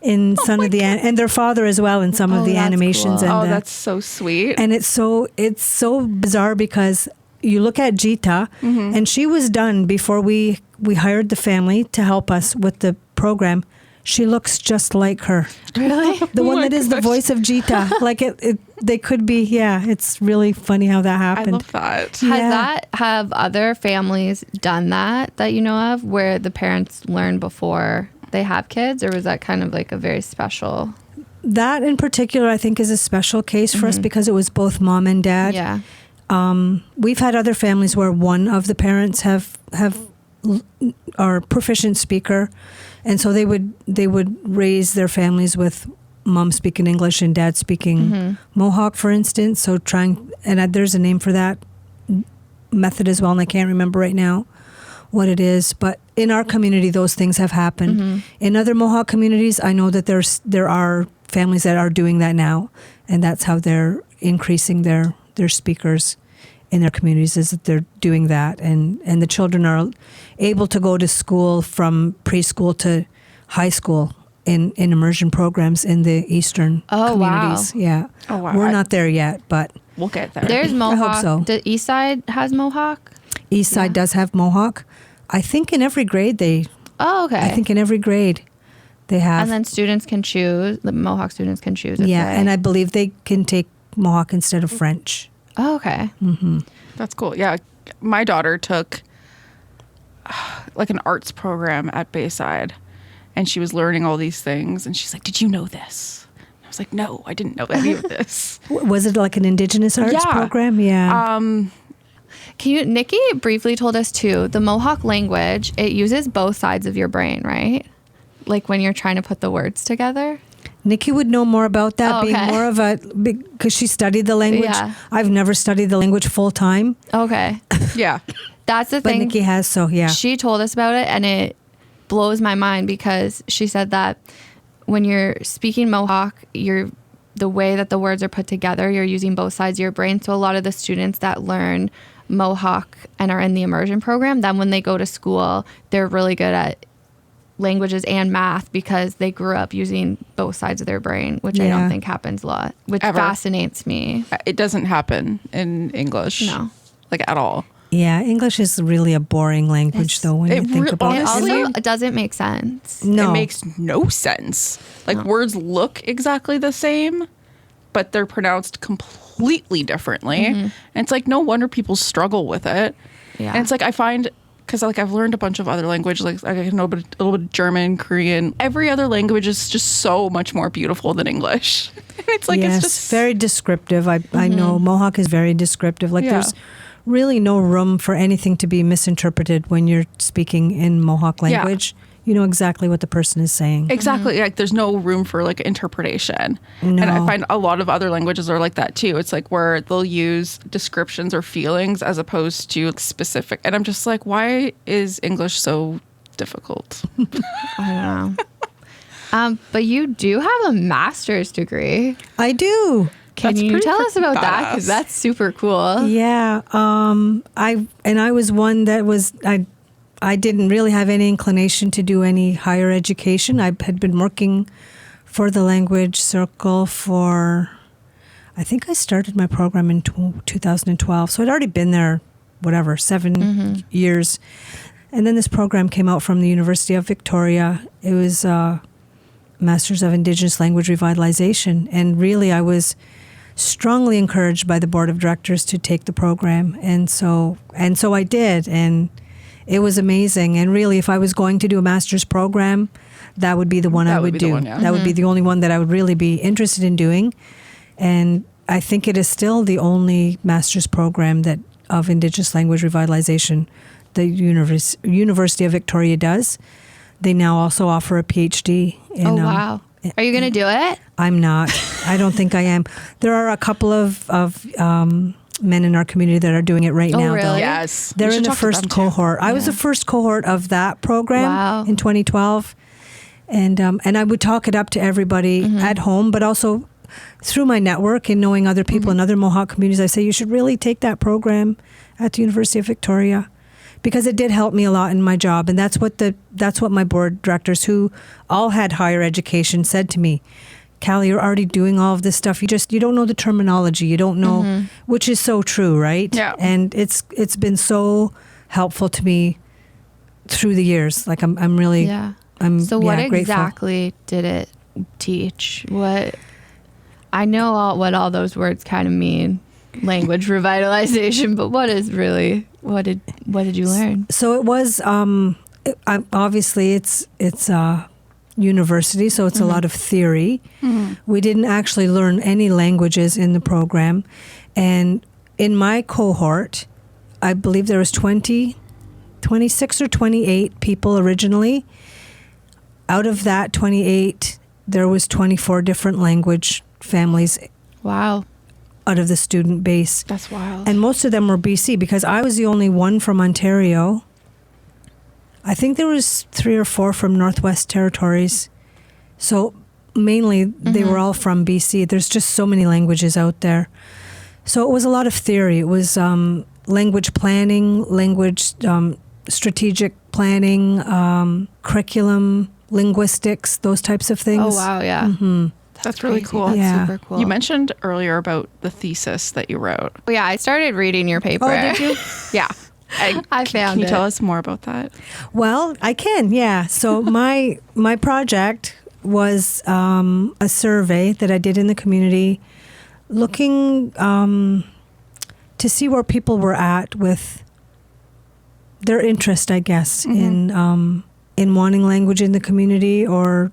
in some of the and their father as well in some of the animations. Cool. And that's so sweet. And it's so bizarre because you look at Jita, and she was done before we hired the family to help us with the program. She looks just like her. Really? The one that is the voice of Jita. Like they could be, it's really funny how that happened. I love that. Have other families done that you know of, where the parents learn before they have kids, or was that kind of like a very special? That in particular, I think, is a special case for us because it was both mom and dad. Yeah. We've had other families where one of the parents are proficient speaker, and so they would raise their families with mom speaking English and dad speaking Mohawk, for instance. So and there's a name for that method as well, and I can't remember right now what it is. But in our community, those things have happened. In other Mohawk communities, I know that there are families that are doing that now, and that's how they're increasing their speakers in their communities, is that they're doing that, and the children are able to go to school from preschool to high school in immersion programs in the eastern communities. Wow. Yeah. Oh, wow. We're not there yet, but We'll get there. There's Mohawk. I hope so. The East Side has Mohawk? East Side does have Mohawk. I think in every grade Oh, okay. I think in every grade they have. And then students can choose, the Mohawk students can choose. And I believe they can take Mohawk instead of French. Oh, okay. That's cool. Yeah. My daughter took like an arts program at Bayside, and she was learning all these things, and she's like, "Did you know this?" I was like, "No, I didn't know any of this." Was it like an Indigenous arts program? Yeah. Nikki briefly told us too, the Mohawk language, it uses both sides of your brain, right? Like when you're trying to put the words together. Nikki would know more about that, being more of because she studied the language. Yeah. I've never studied the language full time. Okay. Yeah. That's the But thing. Nikki has, so yeah. She told us about it, and it blows my mind because she said that when you're speaking Mohawk, the way that the words are put together, you're using both sides of your brain. So a lot of the students that learn Mohawk and are in the immersion program, then when they go to school, they're really good at languages and math because they grew up using both sides of their brain, which I don't think happens a lot, which fascinates me. It doesn't happen in English. No. Like at all. Yeah, English is really a boring language, though, when you think about It it. also doesn't make sense. No. It makes no sense. Like words look exactly the same, but they're pronounced completely differently. And it's like, no wonder people struggle with it. Yeah. And it's like, I find, because like I've learned a bunch of other languages, like I know a little bit of German, Korean. Every other language is just so much more beautiful than English. It's like, it's just very descriptive. I know Mohawk is very descriptive. Like there's really no room for anything to be misinterpreted when you're speaking in Mohawk language. You know exactly what the person is saying. Exactly. Like there's no room for like interpretation. No. And I find a lot of other languages are like that too. It's like where they'll use descriptions or feelings as opposed to specific. And I'm just like, why is English so difficult? I don't know. But you do have a master's degree. I do. Can you tell us about that? Because that's super cool. Yeah. I was one that was, I didn't really have any inclination to do any higher education. I had been working for the language circle I think I started my program in 2012. So I'd already been there, 7 years. And then this program came out from the University of Victoria. It was Masters of Indigenous Language Revitalization. And really I was strongly encouraged by the board of directors to take the program. And so I did. And it was amazing. And really, if I was going to do a master's program, that would be the one I would do. That would be the only one that I would really be interested in doing. And I think it is still the only master's program of Indigenous language revitalization the University of Victoria does. They now also offer a PhD. Wow. Are you going to do it? I'm not. I don't think I am. There are a couple of men in our community that are doing it right now. Really? Though. Yes. They're in the first cohort. I was the first cohort of that program in 2012. And I would talk it up to everybody at home, but also through my network and knowing other people in other Mohawk communities, I say you should really take that program at the University of Victoria, because it did help me a lot in my job. And that's what my board directors, who all had higher education, said to me. Callie, you're already doing all of this stuff. You don't know the terminology. You don't know, which is so true, right? Yeah. And it's been so helpful to me through the years. Like I'm really, Yeah. so what grateful. exactly did it teach? What I know what all those words kind of mean, language revitalization, but what did you learn? So it was obviously it's university, so it's a lot of theory. We didn't actually learn any languages in the program, and in my cohort, I believe there was 26 or 28 people originally. Out of that 28, there was 24 different language families Wow. out of the student base. That's wild. And most of them were BC, because I was the only one from Ontario. I think there was 3 or 4 from Northwest Territories. So mainly they were all from BC. There's just so many languages out there. So it was a lot of theory. It was language planning, language strategic planning, curriculum, linguistics, those types of things. Oh, wow. Yeah. That's really crazy. cool. That's Yeah. super cool. You mentioned earlier about the thesis that you wrote. Oh, yeah, I started reading your paper. Oh, did you? Yeah. I found Can you it. tell us more about that? Well, I can, yeah. So my project was a survey that I did in the community, looking to see where people were at with their interest, I guess, in wanting language in the community, or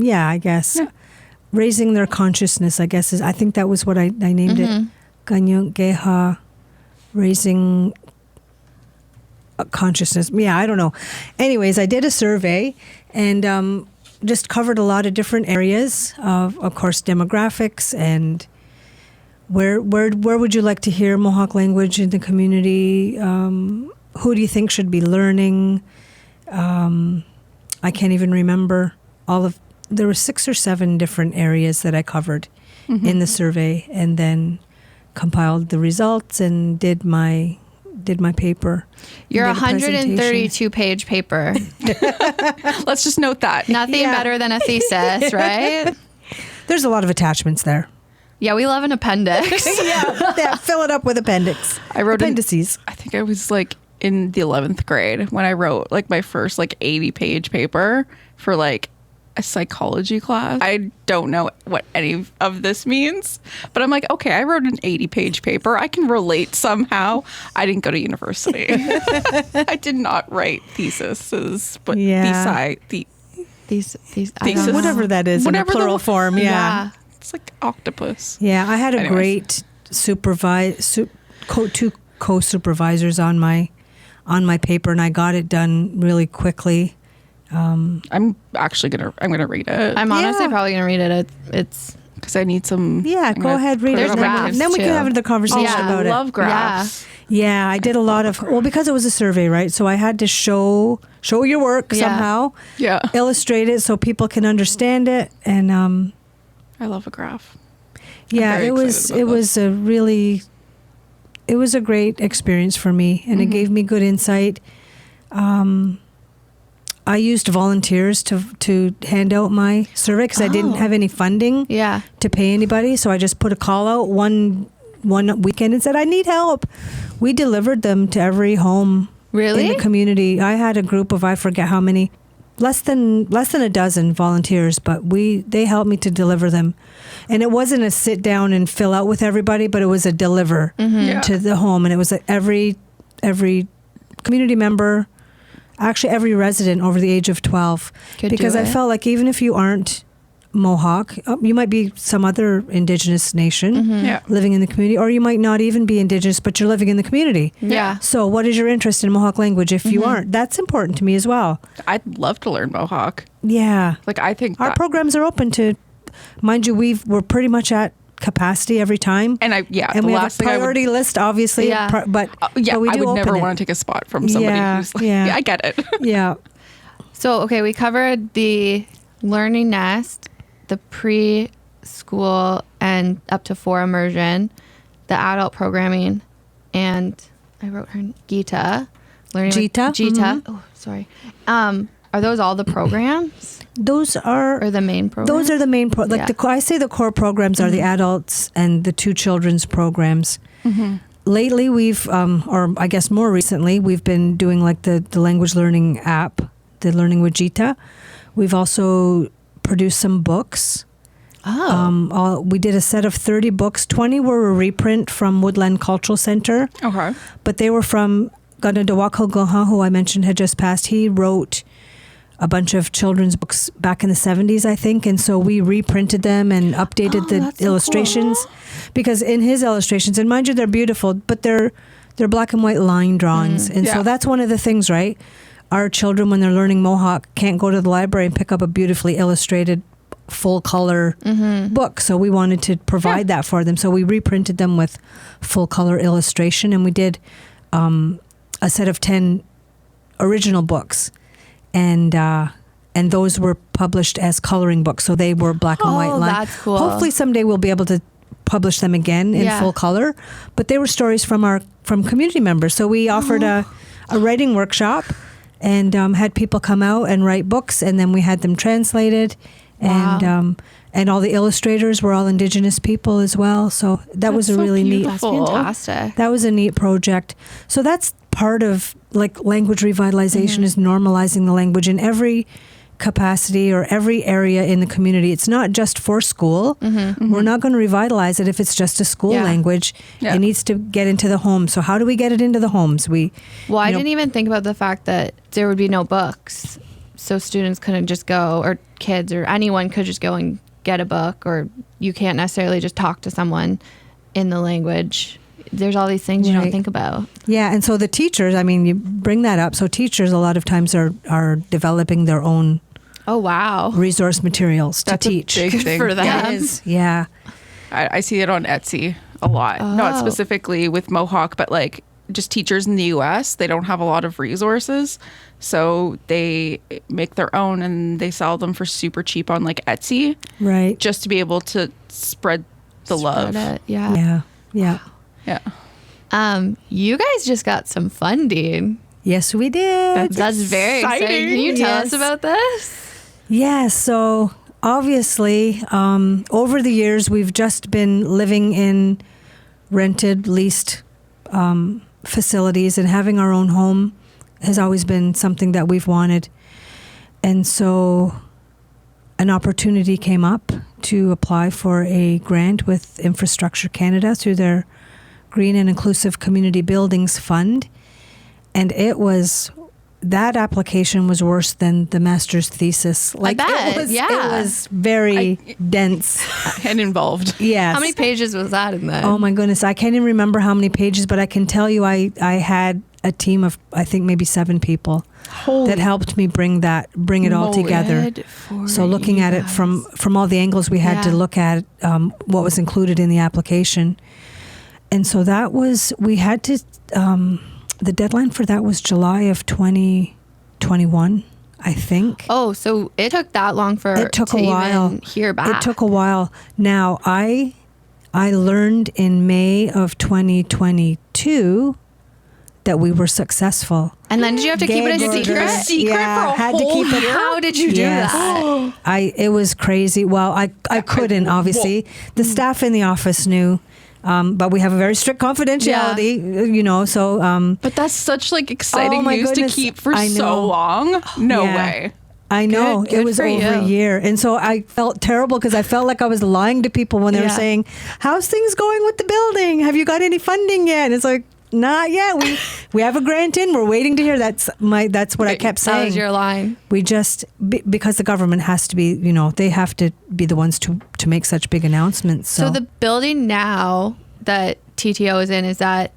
I guess raising their consciousness. I guess I think that was what I named it. Ganyunk Geha, raising consciousness. Yeah, I don't know. Anyways, I did a survey and just covered a lot of different areas of course, demographics and where would you like to hear Mohawk language in the community? Who do you think should be learning? I can't even remember there were 6 or 7 different areas that I covered in the survey, and then compiled the results and did my paper. Your Did a presentation. 132-page paper. Let's just note that. Nothing better than a thesis, right? There's a lot of attachments there. Yeah, we love an appendix. Yeah, fill it up with appendix. I wrote appendices. I think I was like in the 11th grade when I wrote like my first like 80-page paper for like a psychology class. I don't know what any of this means, but I'm like, okay, I wrote an 80-page paper. I can relate somehow. I didn't go to university. I did not write theses, but Yeah. These Thesis. Whatever that is, Whatever in a plural the- form. Yeah. It's like octopus. Yeah, I had a Anyways. great two co-supervisors on my paper, and I got it done really quickly. I'm actually gonna read it I'm honestly Yeah. probably going to read it. It's because I need some. Yeah, I'm go gonna ahead, read put it. on And my then we too. can have the conversation Yeah, about I it. love graphs. Yeah, I did a lot of, because it was a survey, right? So I had to show your work Yeah. somehow, Yeah. illustrate it so people can understand it. And I love a graph. yeah, very it was excited about it was a great experience for me, and it gave me good insight. I used volunteers to hand out my survey because I didn't have any funding to pay anybody. So I just put a call out one weekend and said, I need help. We delivered them to every home Really? in the community. I had a group of, I forget how many, less than a dozen volunteers, but they helped me to deliver them. And it wasn't a sit down and fill out with everybody, but it was a deliver Yeah. to the home. And it was every community member, actually every resident over the age of 12. Could Because do I it. felt like even if you aren't Mohawk, you might be some other Indigenous nation Yeah. living in the community, or you might not even be Indigenous, but you're living in the community. Yeah. So what is your interest in Mohawk language if you aren't? That's important to me as well. I'd love to learn Mohawk. Yeah. Like I think Our that, programs are open to, mind you, we're pretty much at capacity every time. and And the we have last a thing I would priority list, obviously. Yeah. But we I do would open never it. want to take a spot from somebody Yeah, who's like, yeah. I get it. Yeah. So, okay, we covered the learning nest, the school and up to 4 immersion, the adult programming, and I wrote her Gita. Gita? Gita. Oh, sorry. Are those all the programs? Those are... Or the main programs? Those are the main... I say the core programs are the adults and the 2 children's programs. Lately, we've, or I guess more recently, we've been doing like the language learning app, the Learning with Gita. We've also produced some books. We did a set of 30 books. 20 were a reprint from Woodland Cultural Center. Okay. But they were from Tyendinaga Mohawk, who I mentioned had just passed. He wrote a bunch of children's books back in the 70s, I think. And so we reprinted them and updated the illustrations. So cool. Because in his illustrations, and mind you, they're beautiful, but they're black and white line drawings. And so that's one of the things, right? Our children, when they're learning Mohawk, can't go to the library and pick up a beautifully illustrated full color book. So we wanted to provide that for them. So we reprinted them with full color illustration, and we did a set of 10 original books. And those were published as coloring books. So they were black and white line. That's cool. Hopefully someday we'll be able to publish them again in full color. But they were stories from community members. So we offered a writing workshop and had people come out and write books, and then we had them translated. Wow. And all the illustrators were all Indigenous people as well. So that was a really neat. That's fantastic. That was a neat project. So that's part of like language revitalization is normalizing the language in every capacity or every area in the community. It's not just for school. We're not going to revitalize it if it's just a school language. It needs to get into the homes. So how do we get it into the homes? I didn't even think about the fact that there would be no books. So students couldn't just go, or kids or anyone could just go and get a book, or you can't necessarily just talk to someone in the language. There's all these things you don't think about. Yeah, and so the teachers, I mean, you bring that up. So teachers a lot of times are developing their own resource materials to teach. That's a big thing for them. It is. Yeah. I see it on Etsy a lot. Not specifically with Mohawk, but like just teachers in the U.S., they don't have a lot of resources. So they make their own and they sell them for super cheap on like Etsy. Right. Just to be able to spread the love. Yeah. You guys just got some funding. Yes, we did. That's very exciting. Can you tell us about this? Yeah, so obviously, over the years, we've just been living in rented, leased facilities, and having our own home has always been something that we've wanted. And so an opportunity came up to apply for a grant with Infrastructure Canada through their Green and Inclusive Community Buildings Fund. And that application was worse than the master's thesis. Like it was very dense and involved. Yes. How many pages was that in that? Oh my goodness, I can't even remember how many pages, but I can tell you I had a team of I think maybe 7 people that helped me bring it all together. So looking at it from all the angles, we had to look at what was included in the application. And so we had to the deadline for that was July of 2021, I think. Oh, so it took that long it took a while. Even hear back. It took a while. Now, I learned in May of 2022 that we were successful. And then did you have to keep it a secret for a whole year? How did you do that? It was crazy. Well, I couldn't, obviously. The staff in the office knew. But we have a very strict confidentiality, so... but that's such, like, exciting news to keep for so long. No way. I know. Good it was over a year. And so I felt terrible because I felt like I was lying to people when they were saying, how's things going with the building? Have you got any funding yet? And it's like, not yet. We have a grant in. We're waiting to hear. That's what I kept saying. That was your line. We just, because the government has to be, they have to be the ones to make such big announcements. So the building now that TTO is in, is that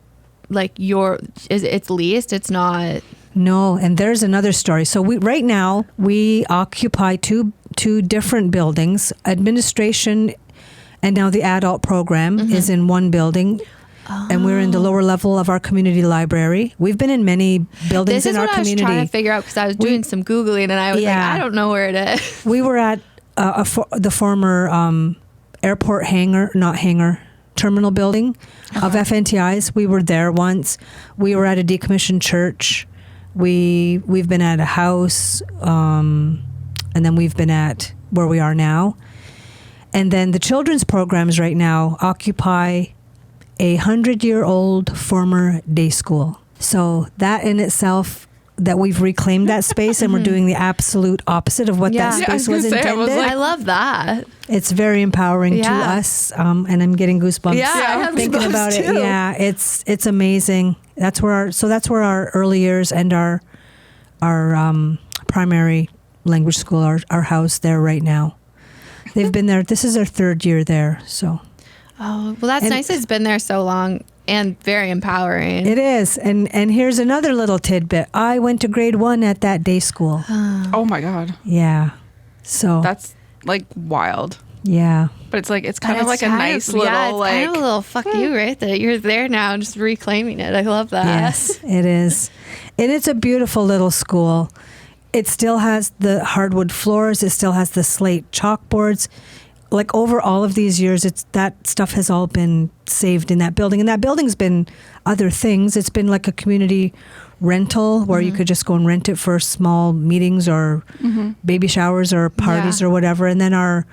like it's leased? It's not... No, and there's another story. So right now we occupy two different buildings. Administration and now the adult program is in one building. And we're in the lower level of our community library. We've been in many buildings in our community. This is what I was trying to figure out because I was doing some Googling and I was like, I don't know where it is. We were at the former airport terminal building of FNTIs. We were there once. We were at a decommissioned church. We've been at a house, and then we've been at where we are now. And then the children's programs right now occupy a 100-year-old former day school. So that in itself, that we've reclaimed that space and we're doing the absolute opposite of what that space was intended. I love that. It's very empowering to us, and I'm getting goosebumps I have thinking goosebumps about it. too. Yeah, it's amazing. That's where our early years and our primary language school are housed there right now. They've been there. This is their 3rd year there. So. Oh, well, that's nice. It's been there so long and very empowering. It is. And here's another little tidbit. I went to grade 1 at that day school. Oh my God. Yeah. So That's like wild. yeah. But it's like, it's kind of like a nice little, it's like, kind of a little fuck you right there. You're there now, just reclaiming it. I love that. Yes, it is. And it's a beautiful little school. It still has the hardwood floors. It still has the slate chalkboards. Like over all of these years, that stuff has all been saved in that building. And that building's been other things. It's been like a community rental where you could just go and rent it for small meetings or baby showers or parties or whatever. And then our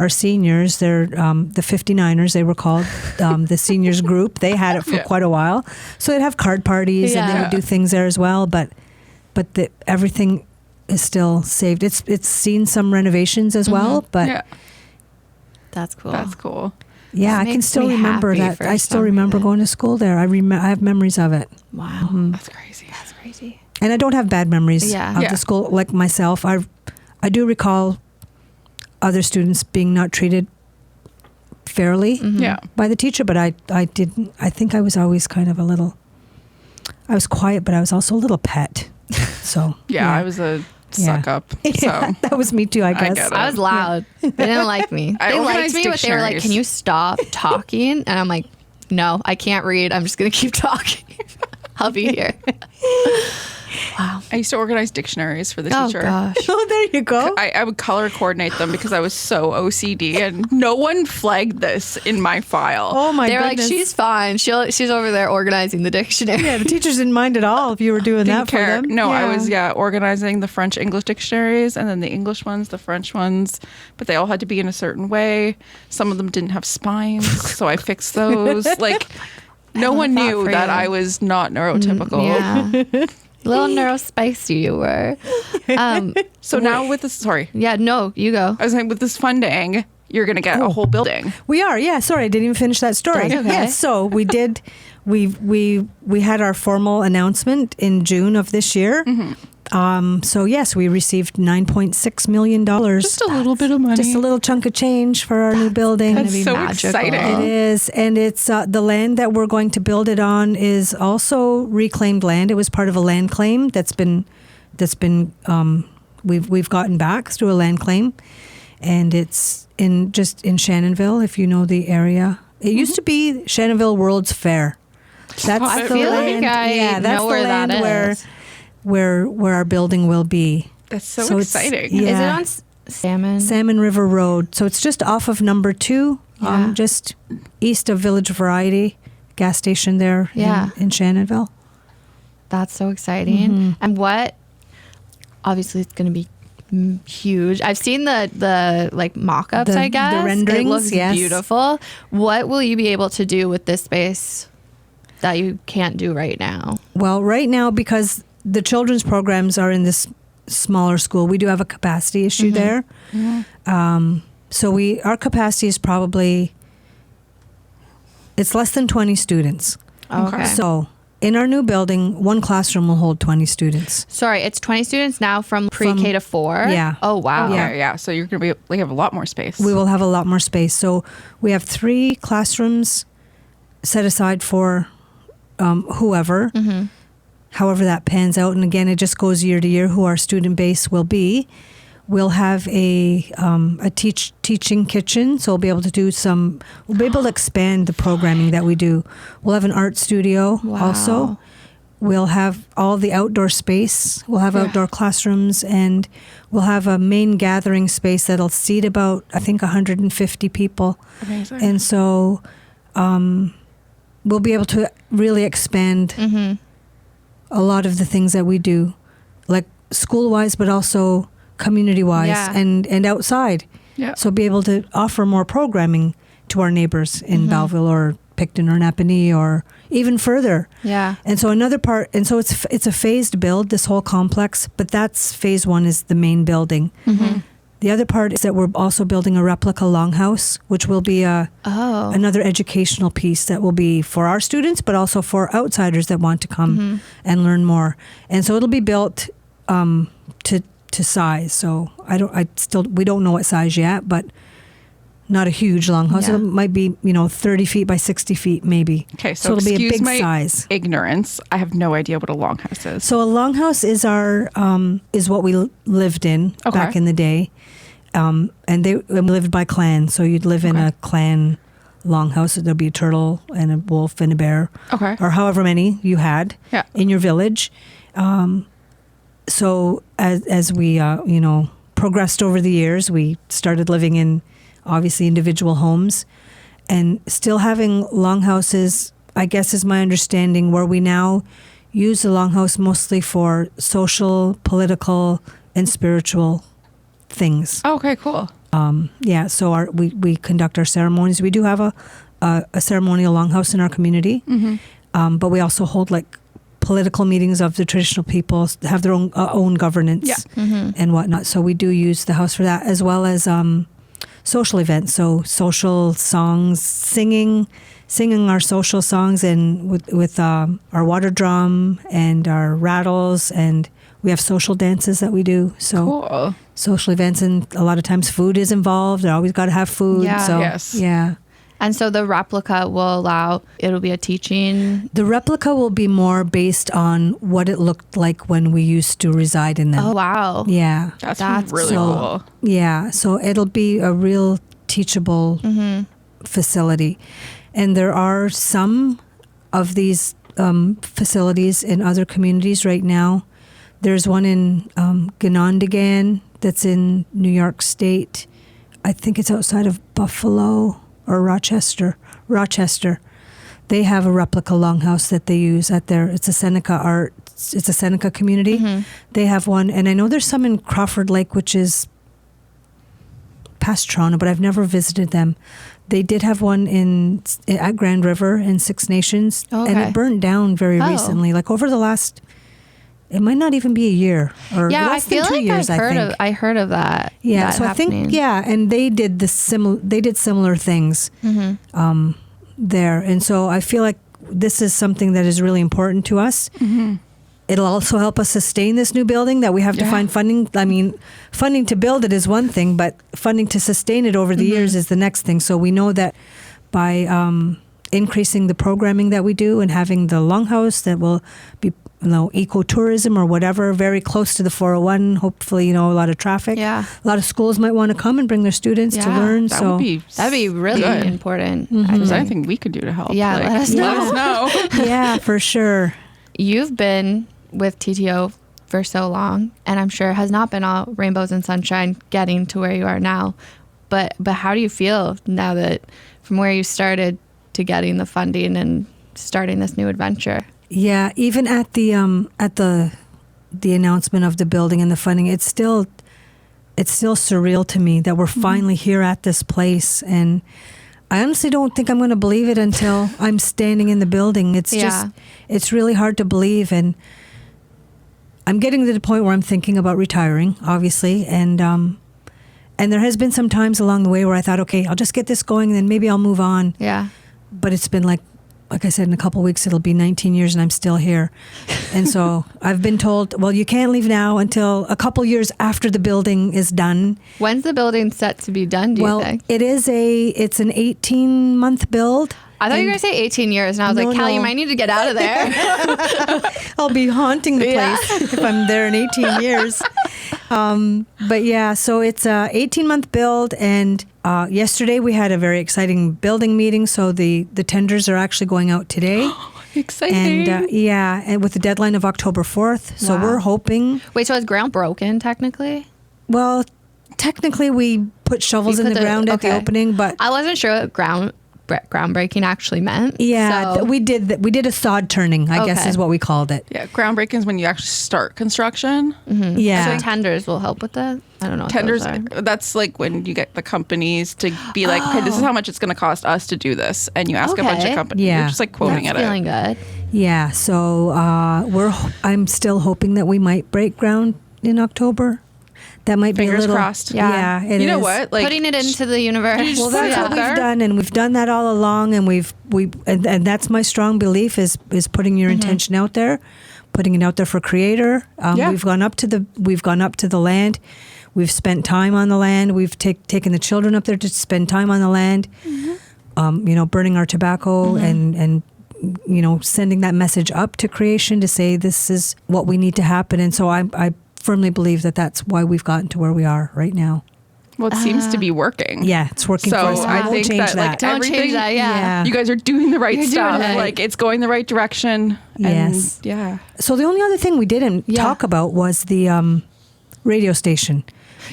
seniors, they're the 59ers, they were called, the seniors group. They had it for quite a while. So they'd have card parties and they would do things there as well. But everything is still saved. It's seen some renovations as well, but that's cool. That's cool. yeah, I can still remember that. I still remember going to school there. I have memories of it. Wow. That's crazy. That's crazy. And I don't have bad memories of the school like myself. I do recall other students being not treated fairly by the teacher, but I didn't. I think I was always kind of I was quiet, but I was also a little pet. So I was a suck up. So that was me too, I guess. get it. I was loud. They didn't like me. They liked me, but they were like, "Can you stop talking?" And I'm like, "No, I can't read. I'm just gonna keep talking. I'll be here." Wow. I used to organize dictionaries for the teacher. Oh gosh. Oh, there you go. I would color coordinate them because I was so OCD, and no one flagged this in my file. Oh my They're goodness. like, "She's fine. She's over there organizing the dictionary." Yeah, the teachers didn't mind at all if you were doing Didn't that for care. them. No, I was organizing the French English dictionaries, and then the English ones, the French ones, but they all had to be in a certain way. Some of them didn't have spines, so I fixed those. Like, no one knew that I was not neurotypical. Yeah. Little neurospicy you were. So now with this, sorry, Yeah, no, you go. I was saying with this funding, you're going to get a whole building. We are, yeah. Sorry, I didn't even finish that story. That's okay. Yes, so we did. We had our formal announcement in June of this year. So yes, we received $9.6 million. Just a little bit of money. Just a little chunk of change for our new building. That's so magical. exciting. It is, and it's the land that we're going to build it on is also reclaimed land. It was part of a land claim that's been we've gotten back through a land claim, and it's in Shannonville, if you know the area. It used to be Shannonville World's Fair. That's I the feel land. like I that's know the where that land is. where our building will be. That's so So it's- exciting. yeah. Is it on Salmon? Salmon River Road. So it's just off of number 2, Yeah. just east of Village Variety gas station there in Shannonville. That's so exciting. And what? Obviously, it's going to be huge. I've seen the like mock-ups. The- I guess the renderings, It looks yes. beautiful. What will you be able to do with this space that you can't do right now? Well, right now, because the children's programs are in this smaller school, we do have a capacity issue there. So our capacity is probably, it's less than 20 students. Okay. So in our new building, one classroom will hold 20 students. Sorry, it's 20 students now from pre-K to 4? Yeah. Oh, wow. Yeah. So you're going to have a lot more space. We will have a lot more space. So we have 3 classrooms set aside for whoever, however that pans out. And again, it just goes year to year who our student base will be. We'll have a teaching kitchen, so we'll be able to do we'll be able to expand the programming that we do. We'll have an art studio also. we'll have all the outdoor space. We'll have outdoor classrooms, and we'll have a main gathering space that'll seat about, I think, 150 people. Amazing. And so we'll be able to really expand a lot of the things that we do, like school-wise, but also community-wise and outside. Yeah. So be able to offer more programming to our neighbors in Belleville or Picton or Napanee or even further. Yeah. And so another part, and so it's a phased build, this whole complex, but that's phase one is the main building. The other part is that we're also building a replica longhouse, which will be another educational piece that will be for our students, but also for outsiders that want to come and learn more. And so it'll be built to size. So we don't know what size yet, but not a huge longhouse. Yeah. It might be 30 feet by 60 feet maybe. Okay, so it'll be a big my size. Ignorance. I have no idea what a longhouse is. So a longhouse is is what we lived in back in the day, and we lived by clan. So you'd live in a clan longhouse. There'd be a turtle and a wolf and a bear, or however many you had in your village. So as we progressed over the years, we started living in obviously individual homes, and still having longhouses, I guess is my understanding, where we now use the longhouse mostly for social, political, and spiritual things. Okay, cool. So we conduct our ceremonies. We do have a ceremonial longhouse in our community, but we also hold like political meetings of the traditional peoples, have their own governance and whatnot. So we do use the house for that, as well as social events. So social songs, singing our social songs, and with our water drum and our rattles, and we have social dances that we do. So cool. Social events, and a lot of times food is involved. They always got to have food. Yeah. So, yes. Yeah. And so the replica it'll be a teaching. The replica will be more based on what it looked like when we used to reside in them. Oh, wow. Yeah. That's really cool. Yeah. So it'll be a real teachable facility. And there are some of these facilities in other communities right now. There's one in Ganondagan that's in New York State. I think it's outside of Buffalo or Rochester. They have a replica longhouse that they use it's a Seneca community. They have one, and I know there's some in Crawford Lake, which is past Toronto, but I've never visited them. They did have one at Grand River in Six Nations, and it burned down very recently, like over the last. It might not even be a year, or less than 2 years. I heard of that. Yeah, that so happening. I think and they did similar things there, and so I feel like this is something that is really important to us. It'll also help us sustain this new building that we have to find funding. I mean, funding to build it is one thing, but funding to sustain it over the years is the next thing. So we know that by increasing the programming that we do and having the longhouse that will be ecotourism or whatever, very close to the 401, hopefully, a lot of traffic. Yeah. A lot of schools might want to come and bring their students to learn. That'd be really good. important. Is there anything we could do to help? Yeah, let us know. Yeah, for sure. You've been with TTO for so long, and I'm sure it has not been all rainbows and sunshine getting to where you are now. But how do you feel now that from where you started to getting the funding and starting this new adventure? Yeah, even at the announcement of the building and the funding, it's still surreal to me that we're finally here at this place, and I honestly don't think I'm going to believe it until I'm standing in the building. It's really hard to believe, and I'm getting to the point where I'm thinking about retiring, obviously, and there has been some times along the way where I thought, okay, I'll just get this going, and then maybe I'll move on. Yeah. But it's been like I said, in a couple of weeks, it'll be 19 years and I'm still here. And so I've been told, well, you can't leave now until a couple years after the building is done. When's the building set to be done, do you think? It's an 18-month build. I thought you were going to say 18 years, and I was like, Callie, you might need to get out of there. I'll be haunting the place if I'm there in 18 years. But yeah, so it's a 18-month build, and yesterday we had a very exciting building meeting, so the tenders are actually going out today. Exciting. And and with the deadline of October 4th. So Wow. we're hoping, Wait, so is ground broken technically? well, technically we put shovels You in put the ground at the okay. opening, but I wasn't sure what groundbreaking actually meant. yeah, so, we did a sod turning, I guess Okay. is what we called it. Yeah, groundbreaking is when you actually start construction. Yeah. so tenders will help with that. I don't know. What Tenders, those are. that's like when you get the companies to be like, okay, this is how much it's going to cost us to do this. And you ask a bunch of Okay. companies. Yeah. You're just like quoting That's at feeling it. good. Yeah, so I'm still hoping that we might break ground in October. That might be a Fingers little crossed. Yeah, it You know is. what? Like, Putting it into the universe. Well, that's Yeah. what There. we've done, and we've done that all along, and and that's my strong belief is putting your intention out there, putting it out there for Creator. Yeah. We've gone up to the land, we've spent time on the land, we've taken the children up there to spend time on the land, burning our tobacco and sending that message up to creation to say this is what we need to happen, and so I firmly believe that that's why we've gotten to where we are right now. well, it seems to be working. Yeah, it's working So for us. I won't think change that, like, Don't everything- change that. Yeah. You guys are doing the right You're doing stuff. it. Like, it's going the right direction. Yes. And yeah. So the only other thing we didn't talk about was the radio station,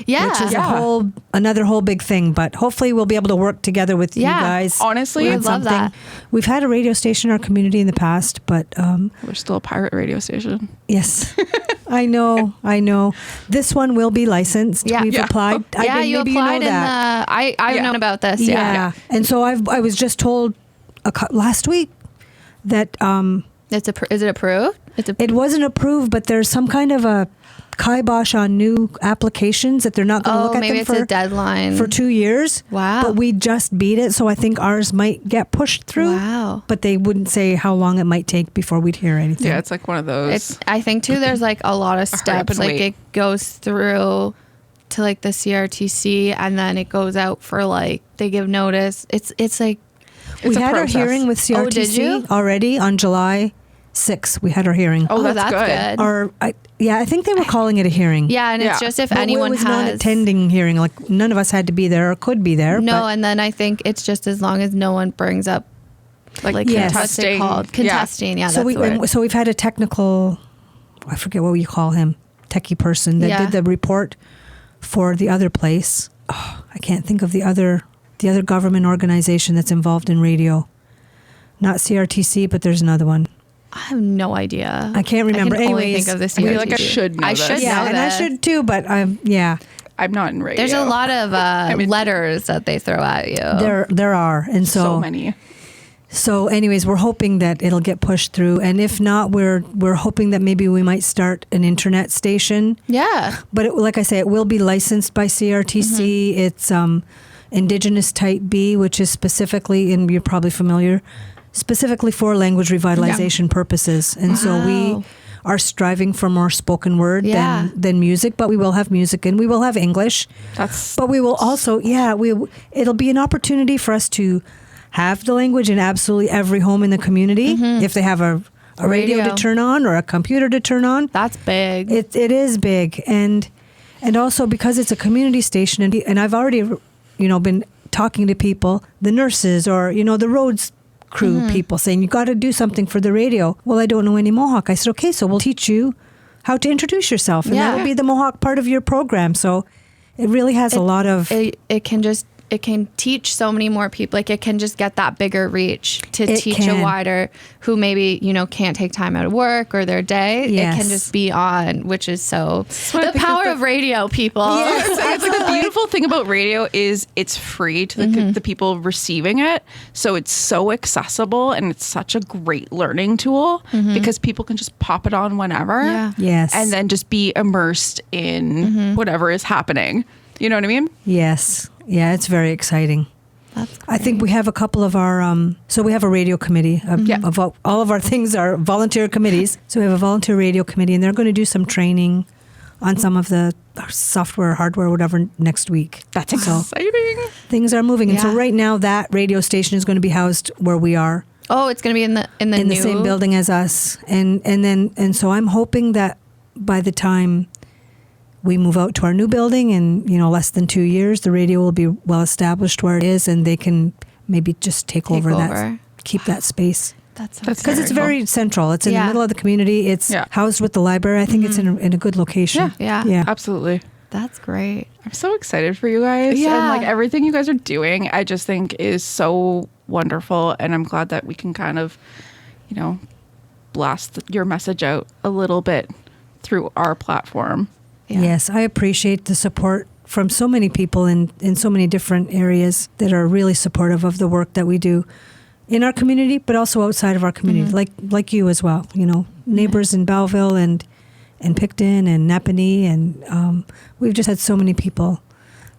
Yeah. which is Yeah. another whole big thing. But hopefully we'll be able to work together with you Yeah. guys. Honestly, I on love that. We've had a radio station in our community in the past, but we're still a pirate radio station. yes, I know. This one will be licensed. Yeah. We've Yeah. applied. Yeah, you maybe applied know in that. the. I've Yeah. known about this. Yeah. Yeah. And so I was just told last week that Is it approved? it wasn't approved, but there's some kind of a kibosh on new applications that they're not going to look at maybe them it's a deadline for 2 years. Wow. But we just beat it, so I think ours might get pushed through. Wow. But they wouldn't say how long it might take before we'd hear anything. Yeah, it's like one of those. It's. I think too. There's like a lot of hurry up steps. and Like wait. it goes through to like the CRTC, and then it goes out for like they give notice. It's like we It's a had our process. hearing with CRTC Oh, did you? already on July 6th. We had our hearing. Oh, that's good. I think they were calling it a hearing. yeah, and it's Yeah. just if But anyone it was has not attending hearing. Like none of us had to be there or could be there. no, but and then I think it's just as long as no one brings up like Yes. what's it called? Contesting. Yeah, so that's the word. so we've had a technical, I forget what you call him, techie person that Yeah. did the report for the other place. Oh, I can't think of the other government organization that's involved in radio. Not CRTC, but there's another one. I have no idea. I can't remember. I can only Anyways, think of the I feel like I CRTC. should know I this. should Yeah, know and this. I should too, but yeah, I'm not in radio. There's a lot of mean- letters that they throw at you. there are, and so many. So, anyways, we're hoping that it'll get pushed through, and if not, we're hoping that maybe we might start an internet station. Yeah. But like I say, it will be licensed by CRTC. Mm-hmm. It's Indigenous Type B, which is specifically, and you're probably familiar, specifically for language revitalization purposes. And so we Wow. are striving for more spoken word Yeah. than music, but we will have music and we will have English. That's But we will also, it'll be an opportunity for us to have the language in absolutely every home in the community. If they have a radio to Radio. turn on or a computer to turn on. That's big. It is big, and also because it's a community station, and I've already, been talking to people, the nurses or the roads crew people saying you got to do something for the radio. Well, I don't know any Mohawk. I said, okay, so we'll teach you how to introduce yourself, and Yeah. that'll be the Mohawk part of your program. So it really has a lot of. It can teach so many more people. Like it can just get that bigger reach to It teach can. a wider who maybe, can't take time out of work or their day. Yes. It can just be on, which is so what I the think power is of radio, people. it's like the beautiful thing about radio is it's free to the people receiving it. So it's so accessible and it's such a great learning tool because people can just pop it on whenever. Yeah. Yes. And then just be immersed in whatever is happening. You know what I mean? Yes. Yeah, it's very exciting. That's I think we have a couple of our, so we have a radio committee. Of all of our things are volunteer committees. So we have a volunteer radio committee, and they're going to do some training on some of the software, hardware, whatever, next week. That's so exciting. things are moving. And so Yeah. right now that radio station is going to be housed where we are, Oh, it's going to be in the in the new same building as us. And so I'm hoping that by the time we move out to our new building in, less than 2 years, the radio will be well established where it is, and they can maybe just take over that, keep that space. That's because it's very central. It's in the middle of the community. It's housed with the library. I think it's in a good location. Yeah. Absolutely. That's great. I'm so excited for you guys. Yeah. And like everything you guys are doing, I just think is so wonderful. And I'm glad that we can kind of, you know, blast your message out a little bit through our platform. Yeah. Yes, I appreciate the support from so many people in so many different areas that are really supportive of the work that we do in our community, but also outside of our community, like you as well. You know, neighbors in Belleville and Picton and Napanee, and we've just had so many people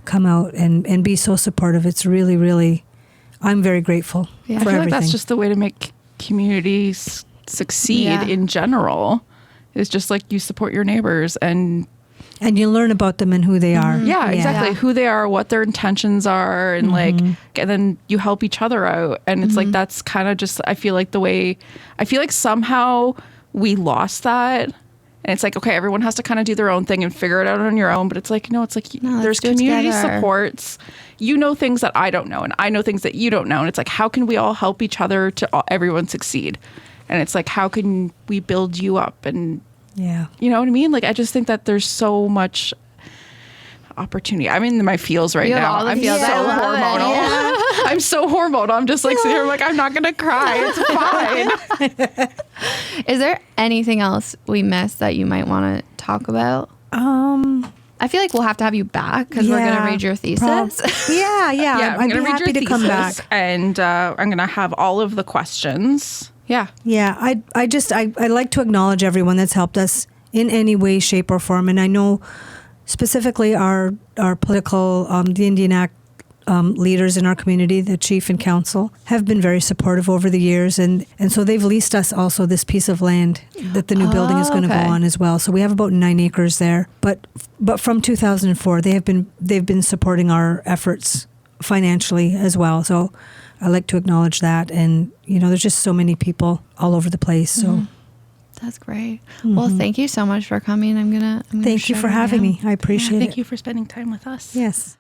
come out and be so supportive. It's really, really, I'm very grateful for I feel everything. like that's just the way to make communities succeed in general. Is just like you support your neighbors and you learn about them and who they are. Yeah, exactly. Who they are, what their intentions are, and and then you help each other out. And it's like, that's kind of just, I feel like somehow we lost that. And it's like, okay, everyone has to kind of do their own thing and figure it out on your own. But it's like, no, it's like there's community supports. You know things that I don't know, and I know things that you don't know. And it's like, how can we all help each other to everyone succeed? And it's like, how can we build you up? And you know what I mean? Like, I just think that there's so much opportunity. I'm in my feels right now. I feel so hormonal. Yeah. I'm so hormonal. I'm just like sitting here like, I'm not going to cry. It's fine. Is there anything else we missed that you might want to talk about? I feel like we'll have to have you back because we're going to read your thesis. I'd be happy to come back. And I'm going to have all of the questions. Yeah. I like to acknowledge everyone that's helped us in any way, shape, or form. And I know specifically our political, the Indigenous leaders in our community, the chief and council, have been very supportive over the years. And so they've leased us also this piece of land that the new building is going to go on as well. So we have about 9 acres there. But from 2004, they've been supporting our efforts financially as well. So I like to acknowledge that. And, you know, there's just so many people all over the place. So that's great. Well, thank you so much for coming. I'm gonna thank you for having me. I appreciate it. Thank you for spending time with us. Yes.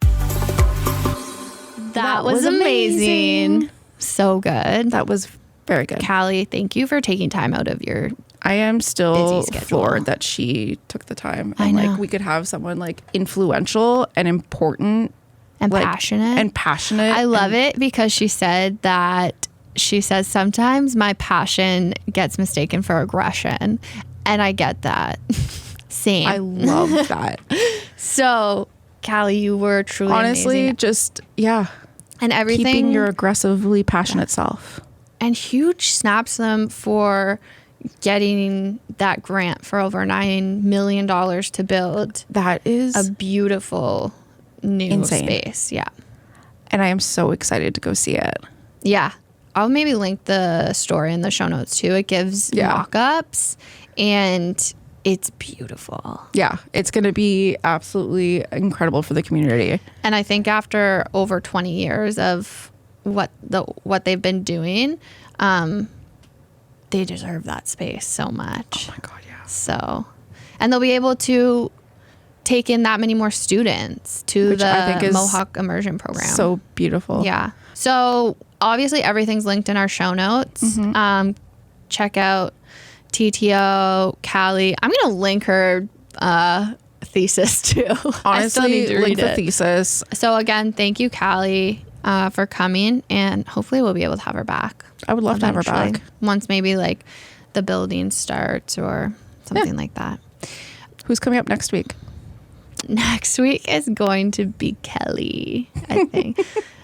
That was amazing. So good. That was very good. Callie, thank you for taking time out of your I am still busy schedule. floored that she took the time. I And know. like we could have someone like influential and important and like, passionate. And passionate. I love it because she said that she says sometimes my passion gets mistaken for aggression. And I get that. Same. I love that. So, Callie, you were truly honestly amazing. just And everything. keeping your aggressively passionate self. And huge snaps to them for getting that grant for over $9 million to build That is a beautiful new insane space. Yeah. And I am so excited to go see it. Yeah. I'll maybe link the story in the show notes too. It gives mock-ups and it's beautiful. Yeah, it's going to be absolutely incredible for the community. And I think after over 20 years of what they've been doing, they deserve that space so much. Oh my God, yeah. So, and they'll be able to take in that many more students to Which I think the is Mohawk immersion program. So beautiful. Yeah. So obviously everything's linked in our show notes. Check out TTO, Callie. I'm going to link her thesis too. Honestly, I still need to read the it. thesis. So again, thank you, Callie, for coming, and hopefully we'll be able to have her back. I would love to have her eventually. back. Once maybe like the building starts or something like that. Who's coming up next week? Next week is going to be Kelly, I think.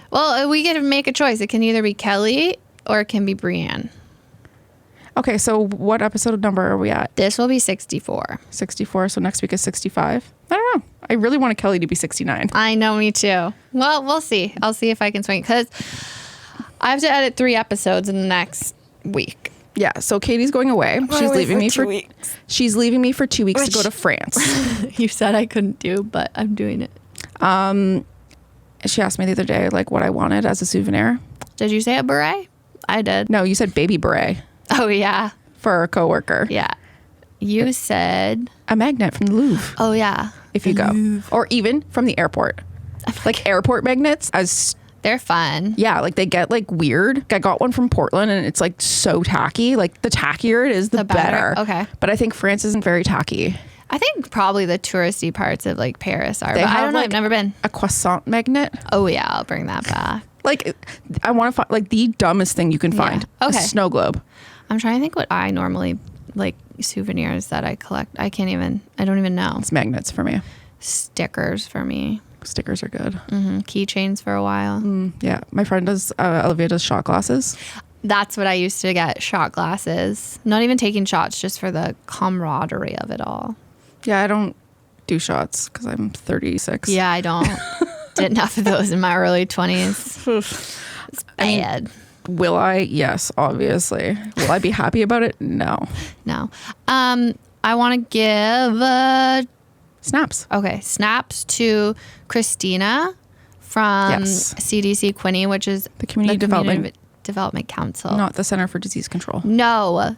Well, we get to make a choice. It can either be Kelly or it can be Brianne. Okay, so what episode number are we at? This will be 64. 64, so next week is 65. I don't know. I really want Kelly to be 69. I know, me too. Well, we'll see. I'll see if I can swing because I have to edit 3 episodes in the next week. Yeah, so Katie's going away. She's leaving me for 2 weeks. She's leaving me for 2 weeks to go to France. You said I couldn't do, but I'm doing it. She asked me the other day like what I wanted as a souvenir. Did you say a beret? I did. No, you said baby beret Oh, yeah. for a coworker. Yeah. You said... A magnet from the Louvre. Oh, yeah. If you go. Or even from the airport. Like airport magnets as They're fun. Yeah, like they get like weird. I got one from Portland and it's like so tacky. Like the tackier it is, the better. Okay. But I think France isn't very tacky. I think probably the touristy parts of like Paris are. They But I have, don't know. like, I've never been. A croissant magnet. Oh yeah, I'll bring that back. Like I want to find like the dumbest thing you can find. Okay. A snow globe. I'm trying to think what I normally like souvenirs that I collect. I don't even know. It's magnets for me. Stickers for me. Stickers are good. Keychains for a while. Yeah. My friend Olivia does shot glasses. That's what I used to get, shot glasses. Not even taking shots, just for the camaraderie of it all. Yeah, I don't do shots because I'm 36. Yeah, I don't. Did enough of those in my early 20s. It's bad. Will I? Yes, obviously. Will I be happy about it? No. No. I want to give Snaps. snaps to Christina from Yes. CDC Quinte, which is The Community Development Council. Not the Center for Disease Control. No.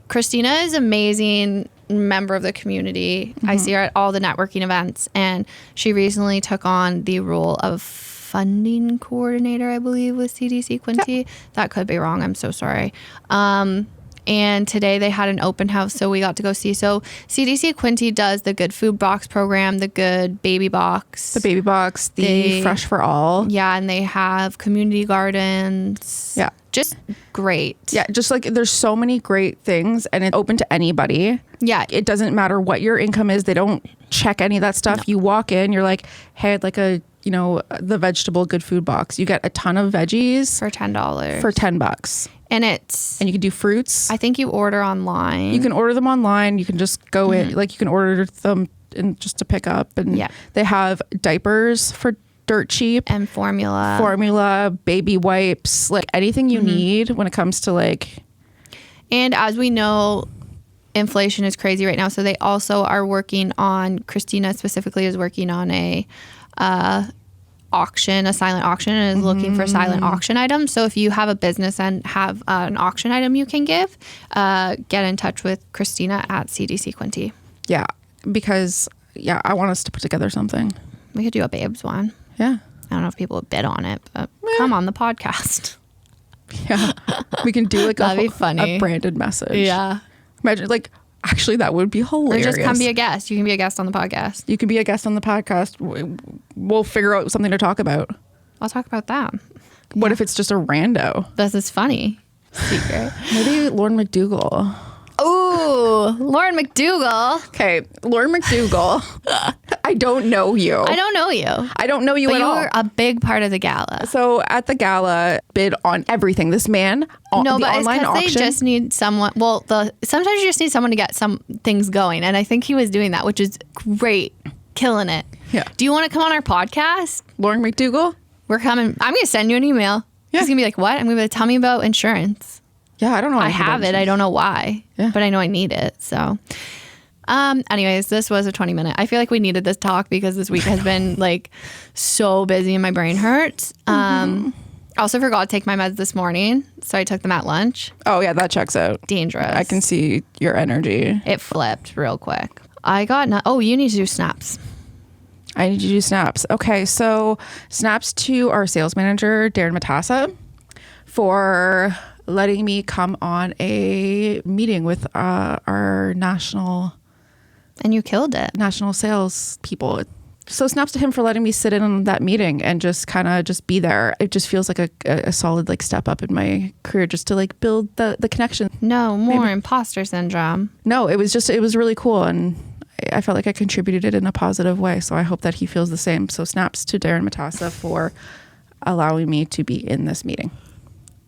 Christina is amazing member of the community. I see her at all the networking events, and she recently took on the role of funding coordinator, I believe, with CDC Quinte. Yep. That could be wrong. I'm so sorry. And today they had an open house, so we got to go see. So CDC Quinte does the Good Food Box program, the Good Baby Box. The Baby Box, the Fresh for All. Yeah, and they have community gardens. Yeah. Just great. Yeah, just like there's so many great things, and it's open to anybody. Yeah. It doesn't matter what your income is. They don't check any of that stuff. No. You walk in, you're like, hey, I'd like the vegetable Good Food Box. You get a ton of veggies. For $10. For $10. And you can do fruits. I think you order online. You can order them online. You can just go in, like you can order them just to pick up. And they have diapers for dirt cheap. And formula, baby wipes, like anything you need when it comes to like. And as we know, inflation is crazy right now. So they also are working on, Christina specifically is working on a silent auction, and is looking for silent auction items. So if you have a business and have an auction item you can give, get in touch with Christina at CDC Quinte. Yeah, because I want us to put together something. We could do a Babes one. Yeah. I don't know if people would bid on it, but come on the podcast. Yeah. We can do like That'd be funny. A branded message. Yeah. Imagine actually that would be hilarious. Or just come be a guest. You can be a guest on the podcast. You can be a guest on the podcast. We'll figure out something to talk about. I'll talk about that. What if it's just a rando? This is funny. Secret. Maybe Lauren McDougall. Ooh, Lauren McDougall. Okay, Lauren McDougall. I don't know you. I don't know you. I don't know you but at all. But you were a big part of the gala. So at the gala, bid on everything. This man, no, the but online it's auction. They just need someone. Well, sometimes you just need someone to get some things going, and I think he was doing that, which is great, killing it. Yeah. Do you want to come on our podcast, Lauren McDougall? We're coming. I'm gonna send you an email. Yeah. He's gonna be like, "What?" I'm gonna be like, "Tell me about insurance." Yeah, I don't know. I have it. I don't know why, but I know I need it. So, anyways, this was a 20-minute. I feel like we needed this talk because this week has been like so busy and my brain hurts. I also forgot to take my meds this morning, so I took them at lunch. Oh yeah, that checks out. Dangerous. I can see your energy. It flipped real quick. I got you need to do snaps. I need you to do snaps. Okay, so snaps to our sales manager, Darren Matassa, for letting me come on a meeting with our national... And you killed it. National sales people. So snaps to him for letting me sit in on that meeting and just kind of just be there. It just feels like a solid like step up in my career just to like build the connection. No, more imposter syndrome. No, it was really cool, and I felt like I contributed it in a positive way. So I hope that he feels the same. So snaps to Darren Matassa for allowing me to be in this meeting.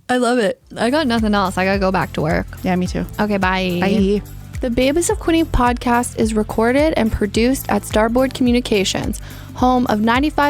I love it. I got nothing else. I gotta go back to work. Yeah, me too. Okay, bye. Bye. The Babes of Quinte podcast is recorded and produced at Starboard Communications, home of 95